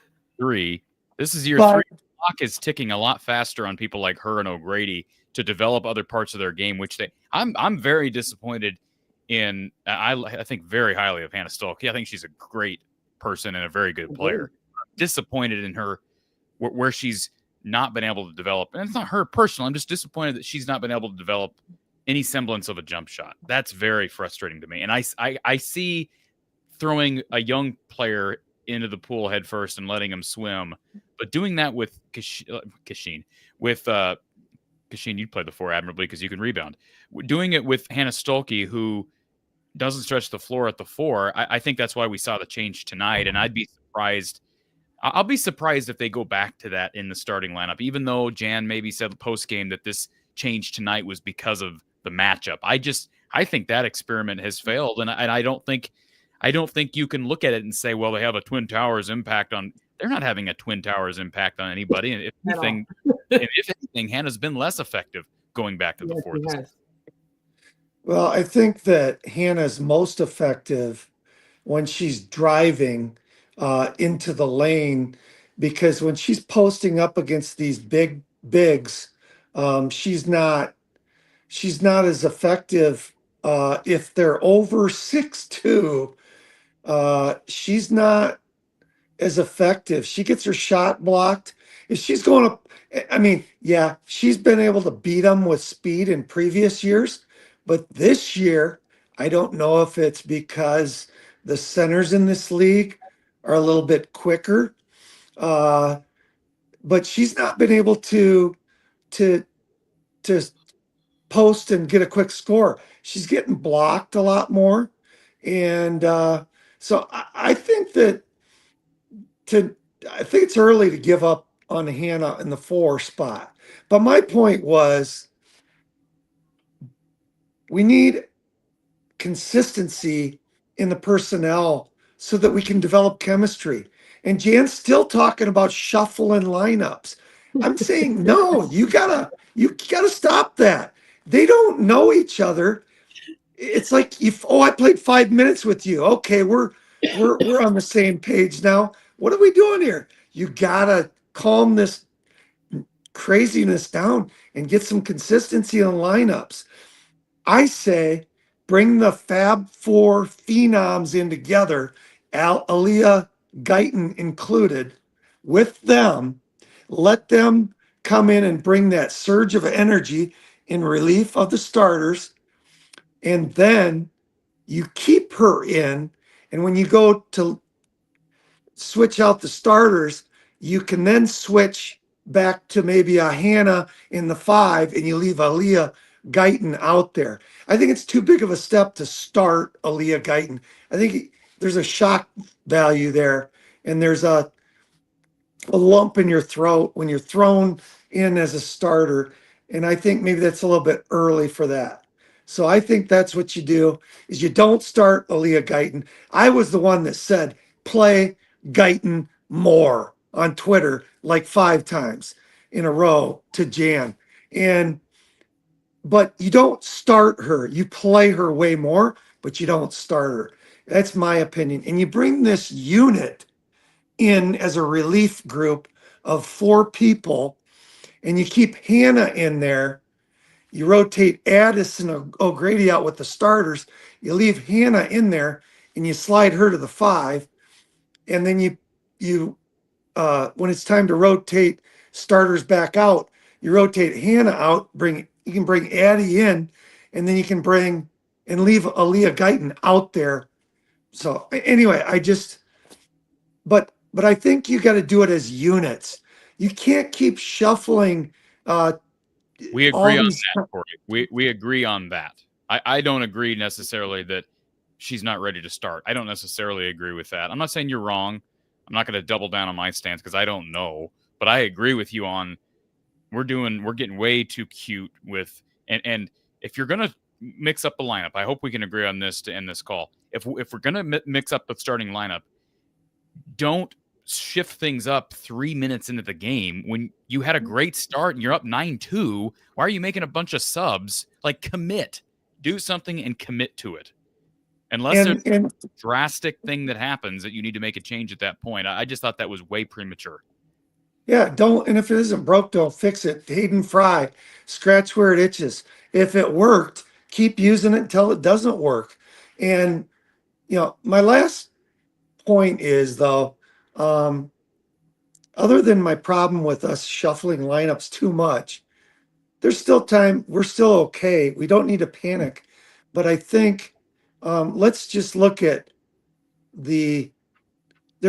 Speaker 1: This is year 3. The clock is ticking a lot faster on people like her and O'Grady to develop other parts of their game, which I'm very disappointed in. I think very highly of Hannah Stolke. I think she's a great person and a very good player. I'm disappointed in her where she's not been able to develop. And it's not her personal. I'm just disappointed that she's not been able to develop any semblance of a jump shot. That's very frustrating to me. And I see throwing a young player into the pool head first and letting him swim, but doing that with Kachine, you'd play the 4 admirably because you can rebound. Doing it with Hannah Stolke, who doesn't stretch the floor at the 4, I think that's why we saw the change tonight. And I'd be surprised. I'll be surprised if they go back to that in the starting lineup, even though Jan maybe said post game that this change tonight was because of the matchup. I think that experiment has failed, and I don't think you can look at it and say, well, they have a Twin Towers impact on. They're not having a Twin Towers impact on anybody. And if anything, Hannah's been less effective going back to the 4th.
Speaker 9: Well, I think that Hannah's most effective when she's driving into the lane, because when she's posting up against these bigs, she's not as effective. If they're over 6'2", she's not as effective. She gets her shot blocked. If she's going up, I mean, yeah, she's been able to beat them with speed in previous years, but this year, I don't know if it's because the centers in this league are a little bit quicker. But she's not been able to to post and get a quick score. She's getting blocked a lot more. And so I think I think it's early to give up on Hannah in the 4 spot. But my point was we need consistency in the personnel so that we can develop chemistry. And Jan's still talking about shuffling lineups. I'm saying no, you gotta stop that. They don't know each other. It's like I played 5 minutes with you. Okay, we're on the same page now. What are we doing here? You gotta calm this craziness down and get some consistency in lineups. I say bring the Fab Four phenoms in together, Aaliyah Guyton included, with them. Let them come in and bring that surge of energy in relief of the starters. And then you keep her in. And when you go to switch out the starters, you can then switch back to maybe a Hannah in the 5 and you leave Aaliyah Guyton out there. I think it's too big of a step to start Aaliyah Guyton. I think there's a shock value there, and there's a lump in your throat when you're thrown in as a starter. And I think maybe that's a little bit early for that. So I think that's what you do is you don't start Aaliyah Guyton. I was the one that said play Guyton more on Twitter like 5 times in a row to Jan. But you don't start her. You play her way more, but you don't start her. That's my opinion. And you bring this unit in as a relief group of 4 people, and you keep Hannah in there. You rotate Addison and O'Grady out with the starters. You leave Hannah in there, and you slide her to the 5. And then you when it's time to rotate starters back out, you rotate Hannah out. You can bring Addie in, and then you can bring and leave Aaliyah Guyton out there. So anyway, but I think you got to do it as units. You can't keep shuffling.
Speaker 1: We agree on that, Corey. We agree on that. I don't agree necessarily that she's not ready to start. I don't necessarily agree with that. I'm not saying you're wrong. I'm not going to double down on my stance because I don't know. But I agree with you on we're getting way too cute with and if you're going to mix up the lineup, I hope we can agree on this to end this call. If we're going to mix up the starting lineup, don't shift things up 3 minutes into the game when you had a great start and you're up 9-2. Why are you making a bunch of subs? Like, commit. Do something and commit to it. Unless there's a drastic thing that happens that you need to make a change at that point. I just thought that was way premature.
Speaker 9: Yeah, and if it isn't broke, don't fix it. Hayden Fry, scratch where it itches. If it worked, keep using it until it doesn't work. And, my last point is, though, other than my problem with us shuffling lineups too much, there's still time. We're still okay. We don't need to panic. But I think let's just look at there's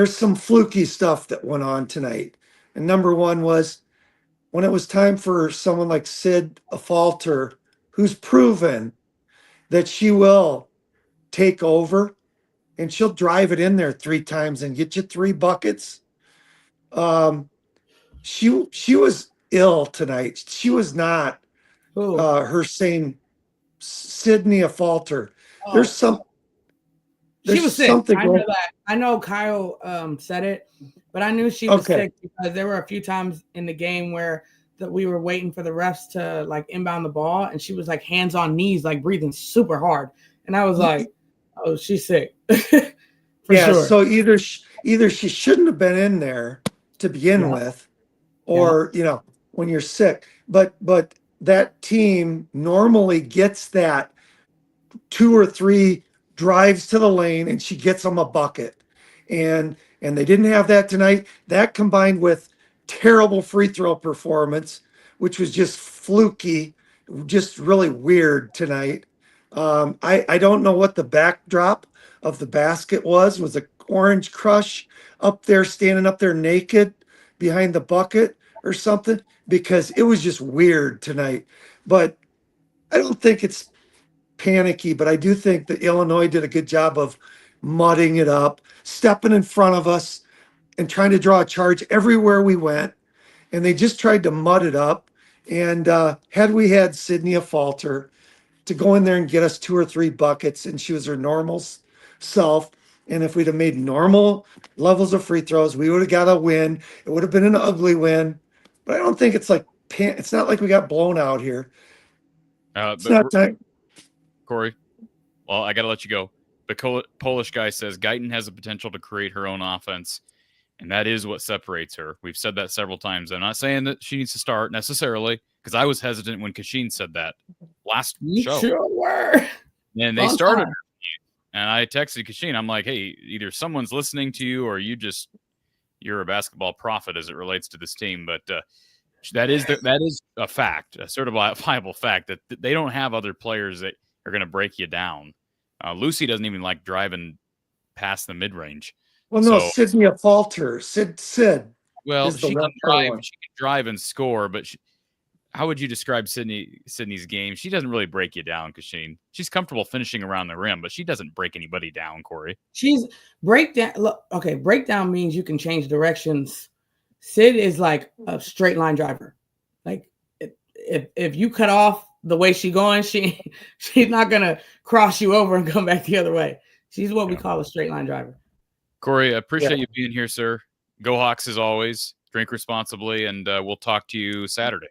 Speaker 9: some fluky stuff that went on tonight. And number one was when it was time for someone like Sid Falter, who's proven that she will take over and she'll drive it in there 3 times and get you 3 buckets. She was ill tonight. She was not her same Sydney Falter.
Speaker 2: She was sick. I know that. I know Kyle said it, but I knew she was sick because there were a few times in the game where we were waiting for the refs to like inbound the ball, and she was like hands on knees, like breathing super hard, and I was like, "Oh, she's sick." Sure.
Speaker 9: So either she shouldn't have been in there to begin with, or when you're sick. But that team normally gets that 2 or 3 drives to the lane and she gets them a bucket. And they didn't have that tonight. That combined with terrible free throw performance, which was just fluky, just really weird tonight. I don't know what the backdrop of the basket was a Orange Crush up there, standing up there naked behind the bucket or something, because it was just weird tonight. But I don't think it's panicky, but I do think that Illinois did a good job of mudding it up, stepping in front of us and trying to draw a charge everywhere we went. And they just tried to mud it up. And had we had Sydney Falter to go in there and get us 2 or 3 buckets, and she was her normal self, and if we'd have made normal levels of free throws, we would have got a win. It would have been an ugly win, but I don't think it's like it's not like we got blown out here. It's not time.
Speaker 1: Corey, well, I got to let you go. The Polish guy says Guyton has the potential to create her own offense, and that is what separates her. We've said that several times. I'm not saying that she needs to start necessarily, because I was hesitant when Kachine said that last show.
Speaker 2: Sure were.
Speaker 1: And they started her. And I texted Kachine. I'm like, hey, either someone's listening to you or you're a basketball prophet as it relates to this team. But that is a fact, a certifiable fact, that they don't have other players that are going to break you down. Lucy doesn't even like driving past the mid-range.
Speaker 9: Well, no, Sydney Falter. Sid.
Speaker 1: Well, she can drive and score, but how would you describe Sydney's game? She doesn't really break you down, Kachine. She's comfortable finishing around the rim, but she doesn't break anybody down, Corey.
Speaker 2: She's breakdown. Look, okay, breakdown means you can change directions. Sid is like a straight line driver. Like if you cut off the way she's going, she's not gonna cross you over and come back the other way. She's what we call a straight line driver.
Speaker 1: Corey, I appreciate you being here, sir. Go Hawks as always. Drink responsibly, and we'll talk to you Saturday.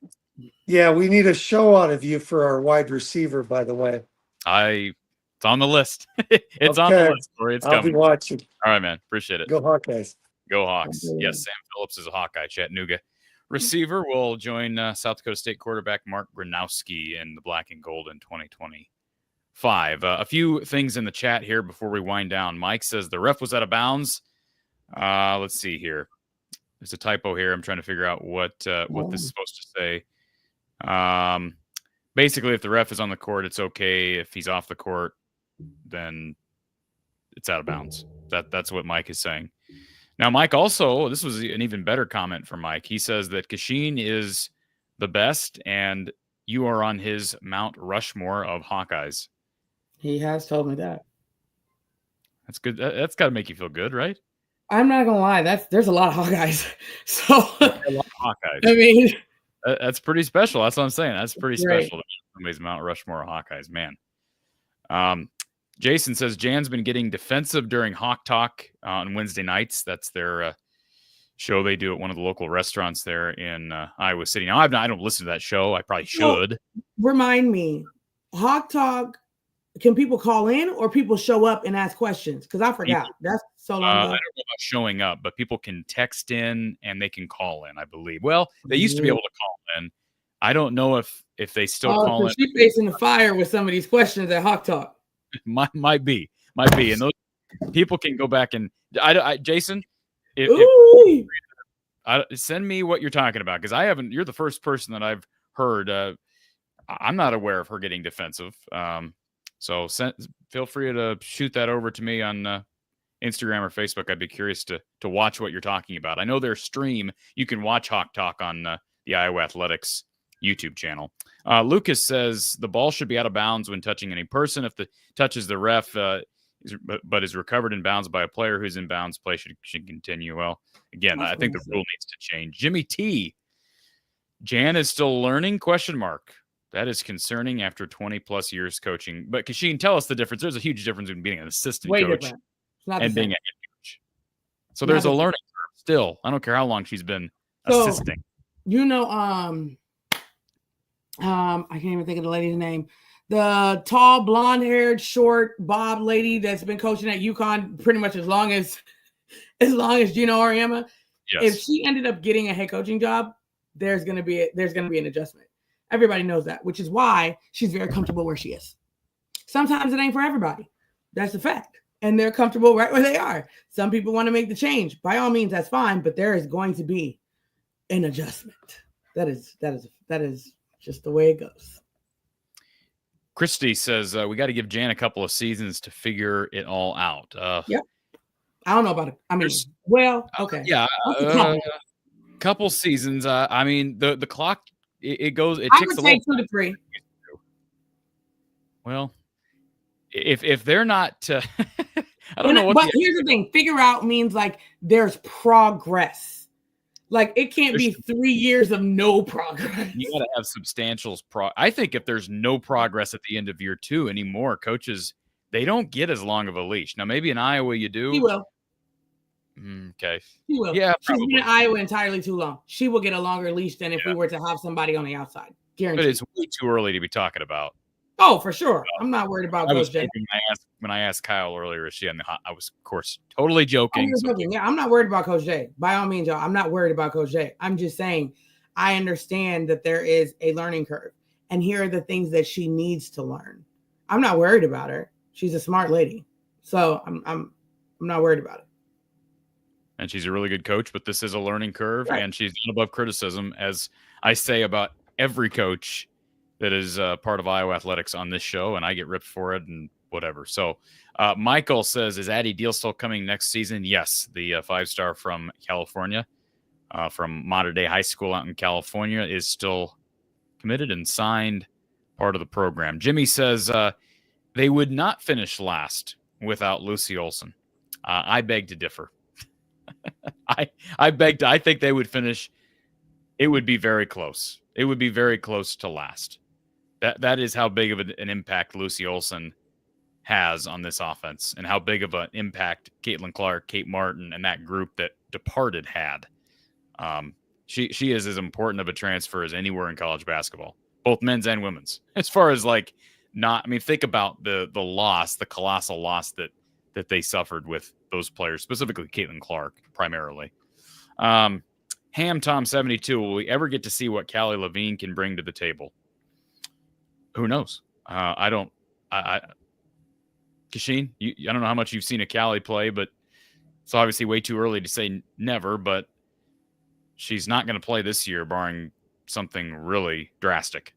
Speaker 9: Yeah, we need a show out of you for our wide receiver, by the way.
Speaker 1: It's on the list. It's on the list, Corey. It's coming.
Speaker 9: I'll be watching.
Speaker 1: All right, man. Appreciate it.
Speaker 9: Go Hawkeyes.
Speaker 1: Go Hawks. Yes, Sam Phillips is a Hawkeye, Chattanooga. Receiver will join South Dakota State quarterback Mark Gronowski in the black and gold in 2025. A few things in the chat here before we wind down. Mike says the ref was out of bounds. Let's see here. There's a typo here. I'm trying to figure out what this is supposed to say. Basically, if the ref is on the court, it's okay. If he's off the court, then it's out of bounds. That's what Mike is saying. Now, Mike also, this was an even better comment from Mike. He says that Kachine is the best, and you are on his Mount Rushmore of Hawkeyes.
Speaker 2: He has told me that.
Speaker 1: That's good. That's got to make you feel good, right?
Speaker 2: I'm not gonna lie. There's a lot of Hawkeyes. So
Speaker 1: a lot of Hawkeyes.
Speaker 2: I mean,
Speaker 1: that's pretty special. That's what I'm saying. That's pretty special. Somebody's Mount Rushmore of Hawkeyes, man. Jason says Jan's been getting defensive during Hawk Talk on Wednesday nights. That's their show they do at one of the local restaurants there in Iowa City. Now, I don't listen to that show. I probably should.
Speaker 2: Remind me, Hawk Talk. Can people call in or people show up and ask questions? Because I forgot. That's so long ago.
Speaker 1: I don't know about showing up, but people can text in and they can call in, I believe. Well, they used to be able to call in. I don't know if they still call in.
Speaker 2: She's facing the fire with some of these questions at Hawk Talk.
Speaker 1: Might be. And those people can go back and Jason, send me what you're talking about, because you're the first person that I've heard. I'm not aware of her getting defensive. So feel free to shoot that over to me on Instagram or Facebook. I'd be curious to watch what you're talking about. I know their stream. You can watch Hawk Talk on the Iowa Athletics YouTube channel. Lucas says the ball should be out of bounds when touching any person. If the touches the ref, but is recovered in bounds by a player who's in bounds, play should continue. Well, again, I think the rule needs to change. Jimmy T. Jan is still learning? ? That is concerning after 20-plus years coaching. But, Kachine, tell us the difference. There's a huge difference between being an assistant coach and being a head coach. So there's a learning curve still. I don't care how long she's been assisting.
Speaker 2: You know, I can't even think of the lady's name. The tall, blonde-haired, short bob lady that's been coaching at UConn pretty much as long as Gino Auriemma.
Speaker 1: Yes.
Speaker 2: If she ended up getting a head coaching job, there's gonna be an adjustment. Everybody knows that, which is why she's very comfortable where she is. Sometimes it ain't for everybody. That's a fact. And they're comfortable right where they are. Some people want to make the change. By all means, that's fine, but there is going to be an adjustment. That is just the way it goes.
Speaker 1: Christy says we got to give Jan a couple of seasons to figure it all out.
Speaker 2: Yep. I don't know about it. I mean, okay.
Speaker 1: Yeah, couple seasons. I mean, the clock it goes. It
Speaker 2: I
Speaker 1: ticks
Speaker 2: would
Speaker 1: a
Speaker 2: say
Speaker 1: little.
Speaker 2: 2 to 3.
Speaker 1: Well, if they're not, I don't know what.
Speaker 2: But here's the thing: figure out means like there's progress. Like it can't be 3 years of no progress.
Speaker 1: You got to have substantial I think if there's no progress at the end of year 2 anymore, coaches they don't get as long of a leash. Now maybe in Iowa you do.
Speaker 2: He will.
Speaker 1: Okay.
Speaker 2: She will.
Speaker 1: Yeah,
Speaker 2: she's been in Iowa entirely too long. She will get a longer leash than if we were to have somebody on the outside. Guaranteed.
Speaker 1: But it's way too early to be talking about.
Speaker 2: Oh, for sure. I'm not worried about
Speaker 1: I was
Speaker 2: Coach J.
Speaker 1: when I asked Kyle earlier, is she on the hot? I was, of course, totally joking.
Speaker 2: Yeah, I'm not worried about Coach J. By all means, y'all, I'm not worried about Coach J. I'm just saying I understand that there is a learning curve, and here are the things that she needs to learn. I'm not worried about her. She's a smart lady, so I'm not worried about it.
Speaker 1: And she's a really good coach, but this is a learning curve,
Speaker 2: right.
Speaker 1: And she's not above criticism, as I say about every coach that is part of Iowa athletics on this show, and I get ripped for it and whatever. So Michael says, is Addie Deal still coming next season? Yes, the 5-star from California, from Mater Dei High School out in California, is still committed and signed, part of the program. Jimmy says they would not finish last without Lucy Olson. I beg to differ. I think they would finish. It would be very close. It would be very close to last. That is how big of an impact Lucy Olson has on this offense, and how big of an impact Caitlin Clark, Kate Martin, and that group that departed had. She is as important of a transfer as anywhere in college basketball, both men's and women's. As far as think about the loss, the colossal loss that they suffered with those players, specifically Caitlin Clark, primarily. Ham Tom 72, will we ever get to see what Callie LaVine can bring to the table? Who knows? I don't. Kachine, I don't know how much you've seen a Callie play, but it's obviously way too early to say never. But she's not going to play this year, barring something really drastic.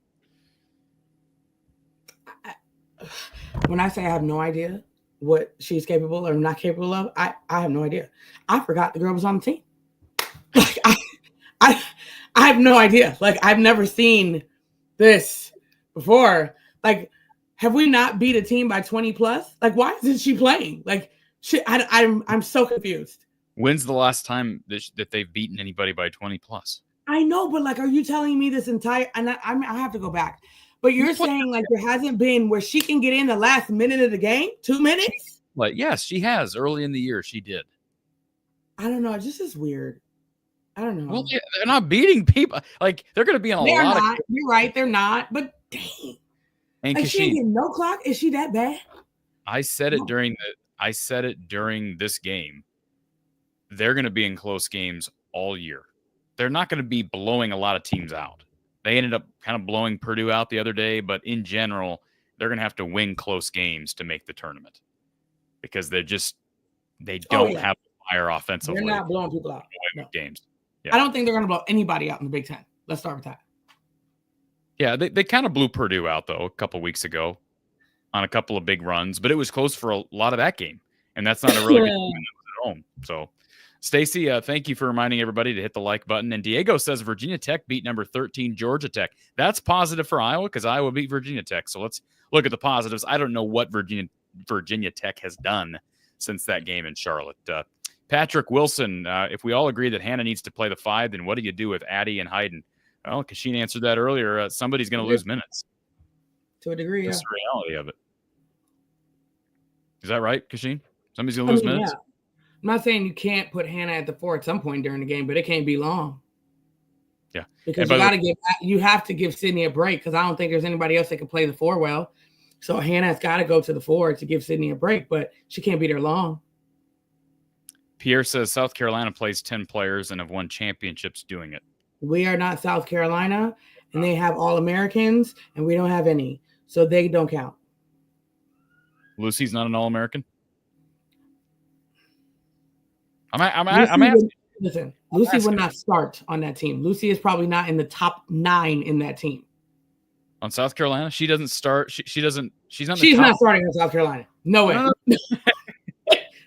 Speaker 2: When I say I have no idea what she's capable or not capable of, I have no idea. I forgot the girl was on the team. Like I have no idea. Like I've never seen this before. Like, have we not beat a team by 20 plus? Like, why isn't she playing? Like, I'm so confused.
Speaker 1: When's the last time that they've beaten anybody by 20 plus?
Speaker 2: I know, but like, are you telling me this entire? And I have to go back. But you're saying like there hasn't been where she can get in the last minute of the game, 2 minutes?
Speaker 1: Like, yes, she has. Early in the year, she did.
Speaker 2: I don't know. It just is weird. I don't know.
Speaker 1: Well, they're not beating people. Like, they're going to be on a lot of.
Speaker 2: You're right. They're not. But dang.
Speaker 1: And
Speaker 2: like, she ain't getting no clock. Is she that bad?
Speaker 1: I said it during this game. They're going to be in close games all year. They're not going to be blowing a lot of teams out. They ended up kind of blowing Purdue out the other day, but in general, they're going to have to win close games to make the tournament because they don't have the fire offensively.
Speaker 2: They're not blowing people out.
Speaker 1: No. Games. Yeah.
Speaker 2: I don't think they're going to blow anybody out in the Big Ten. Let's start with that.
Speaker 1: Yeah, they kind of blew Purdue out, though, a couple weeks ago on a couple of big runs, but it was close for a lot of that game, and that's not a really good team that was at home. So, Stacy, thank you for reminding everybody to hit the like button. And Diego says Virginia Tech beat number 13 Georgia Tech. That's positive for Iowa because Iowa beat Virginia Tech. So let's look at the positives. I don't know what Virginia Tech has done since that game in Charlotte. Patrick Wilson, if we all agree that Hannah needs to play the 5, then what do you do with Addie and Hayden? Well, Kachine answered that earlier. Somebody's going to lose minutes.
Speaker 2: To a degree,
Speaker 1: That's the reality of it. Is that right, Kachine? Somebody's going to lose minutes?
Speaker 2: Yeah. I'm not saying you can't put Hannah at the 4 at some point during the game, but it can't be long.
Speaker 1: Yeah.
Speaker 2: Because you have to give Sydney a break because I don't think there's anybody else that can play the 4 well. So Hannah's got to go to the 4 to give Sydney a break, but she can't be there long.
Speaker 1: Pierre says South Carolina plays 10 players and have won championships doing it.
Speaker 2: We are not South Carolina, and they have All-Americans, and we don't have any. So they don't count.
Speaker 1: Lucy's not an All-American? I'm asking.
Speaker 2: Listen, Lucy would not start on that team. Lucy is probably not in the top 9 in that team.
Speaker 1: On South Carolina, she doesn't start. She doesn't. She's not.
Speaker 2: She's not starting on South Carolina. No way.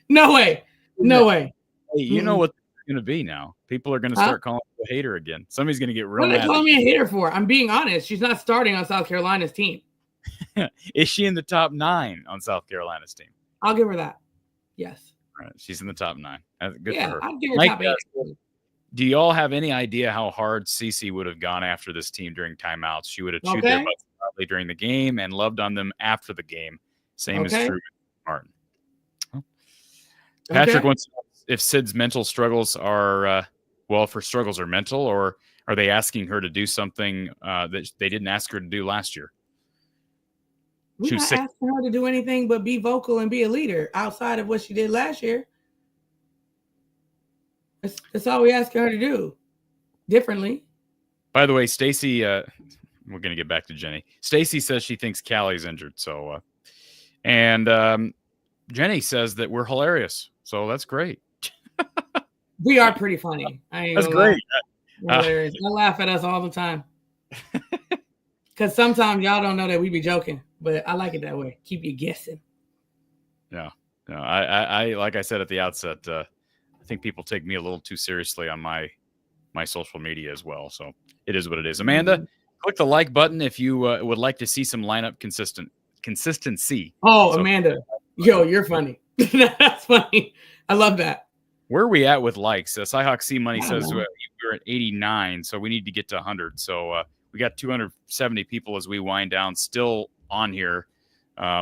Speaker 2: No way. No way.
Speaker 1: Hey, you know what it's going to be now. People are going to start calling her a hater again. Somebody's going to get real
Speaker 2: mad. What are they calling me a hater for? I'm being honest. She's not starting on South Carolina's team.
Speaker 1: Is she in the top 9 on South Carolina's team?
Speaker 2: I'll give her that. Yes.
Speaker 1: All right, she's in the top 9. Good for her.
Speaker 2: I'll give her top 8.
Speaker 1: Do y'all have any idea how hard Cece would have gone after this team during timeouts? She would have chewed their butts loudly during the game and loved on them after the game. Same is true with Martin. Well, Patrick wants to know if Sid's mental struggles are, if her struggles are mental, or are they asking her to do something that they didn't ask her to do last year?
Speaker 2: We're not asking her to do anything but be vocal and be a leader outside of what she did last year. That's all we asking her to do differently.
Speaker 1: By the way, Stacy, we're going to get back to Jenny. Stacy says she thinks Callie's injured. So, and Jenny says that we're hilarious. So that's great.
Speaker 2: We are pretty funny.
Speaker 1: That's great.
Speaker 2: Hilarious. I laugh at us all the time. Because sometimes y'all don't know that we be joking, but I like it that way. Keep you guessing.
Speaker 1: Yeah. No, I like I said at the outset, I think people take me a little too seriously on my social media as well. So it is what it is. Amanda, click the like button if you would like to see some lineup consistency.
Speaker 2: Oh, so, Amanda. Yo, you're funny. That's funny. I love that.
Speaker 1: Where are we at with likes? Cyhawk C Money says we're at 89, so we need to get to 100. So we got 270 people as we wind down, still on here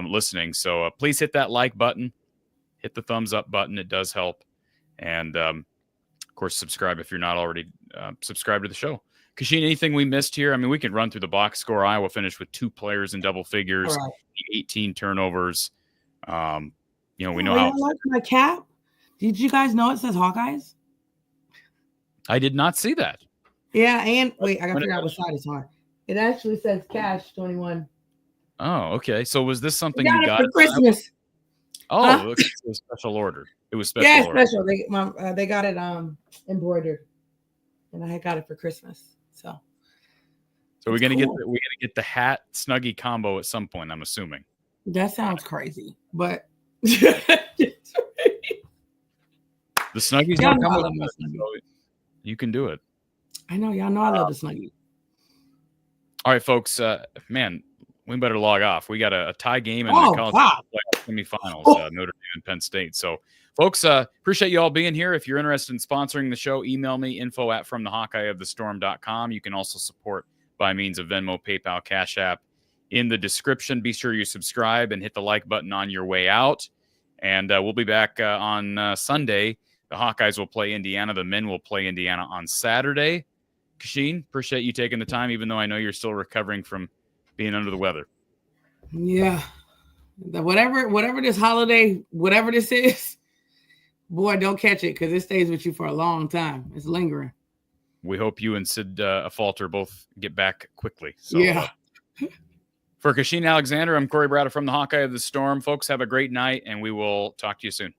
Speaker 1: listening. So please hit that like button. Hit the thumbs up button. It does help. And, of course, subscribe if you're not already subscribed to the show. Kachine, anything we missed here? I mean, we can run through the box score. Iowa finished with 2 players in double figures, 18 turnovers. We know how.
Speaker 2: I like my cap. Did you guys know it says Hawkeyes?
Speaker 1: I did not see that.
Speaker 2: Yeah, and wait, I got to figure out what side it's on. It actually says Cash 21.
Speaker 1: Oh, okay. So was this something you got
Speaker 2: for Christmas?
Speaker 1: Oh, it was a special order. It was special.
Speaker 2: Yeah,
Speaker 1: order.
Speaker 2: special. They got it embroidered, and I got it for Christmas. So
Speaker 1: we're gonna get the hat Snuggie combo at some point. I'm assuming.
Speaker 2: That sounds crazy, but
Speaker 1: the Snuggies don't come with it, so you can do it.
Speaker 2: I know, y'all know I love the Snuggie.
Speaker 1: All right, folks. Man, we better log off. We got a tie game in the college semifinals, Notre Dame and Penn State. So, folks, appreciate you all being here. If you're interested in sponsoring the show, email me, info@fromthehawkeyeofthestorm.com. You can also support by means of Venmo, PayPal, Cash App in the description. Be sure you subscribe and hit the like button on your way out. And we'll be back on Sunday. The Hawkeyes will play Indiana. The men will play Indiana on Saturday. Kachine, appreciate you taking the time, even though I know you're still recovering from being under the weather.
Speaker 2: Yeah. Whatever this holiday, whatever this is, boy, don't catch it because it stays with you for a long time. It's lingering.
Speaker 1: We hope you and Sid Falter both get back quickly. So,
Speaker 2: yeah.
Speaker 1: For Kachine Alexander, I'm Corey Browder from the Hawkeye of the Storm. Folks, have a great night, and we will talk to you soon.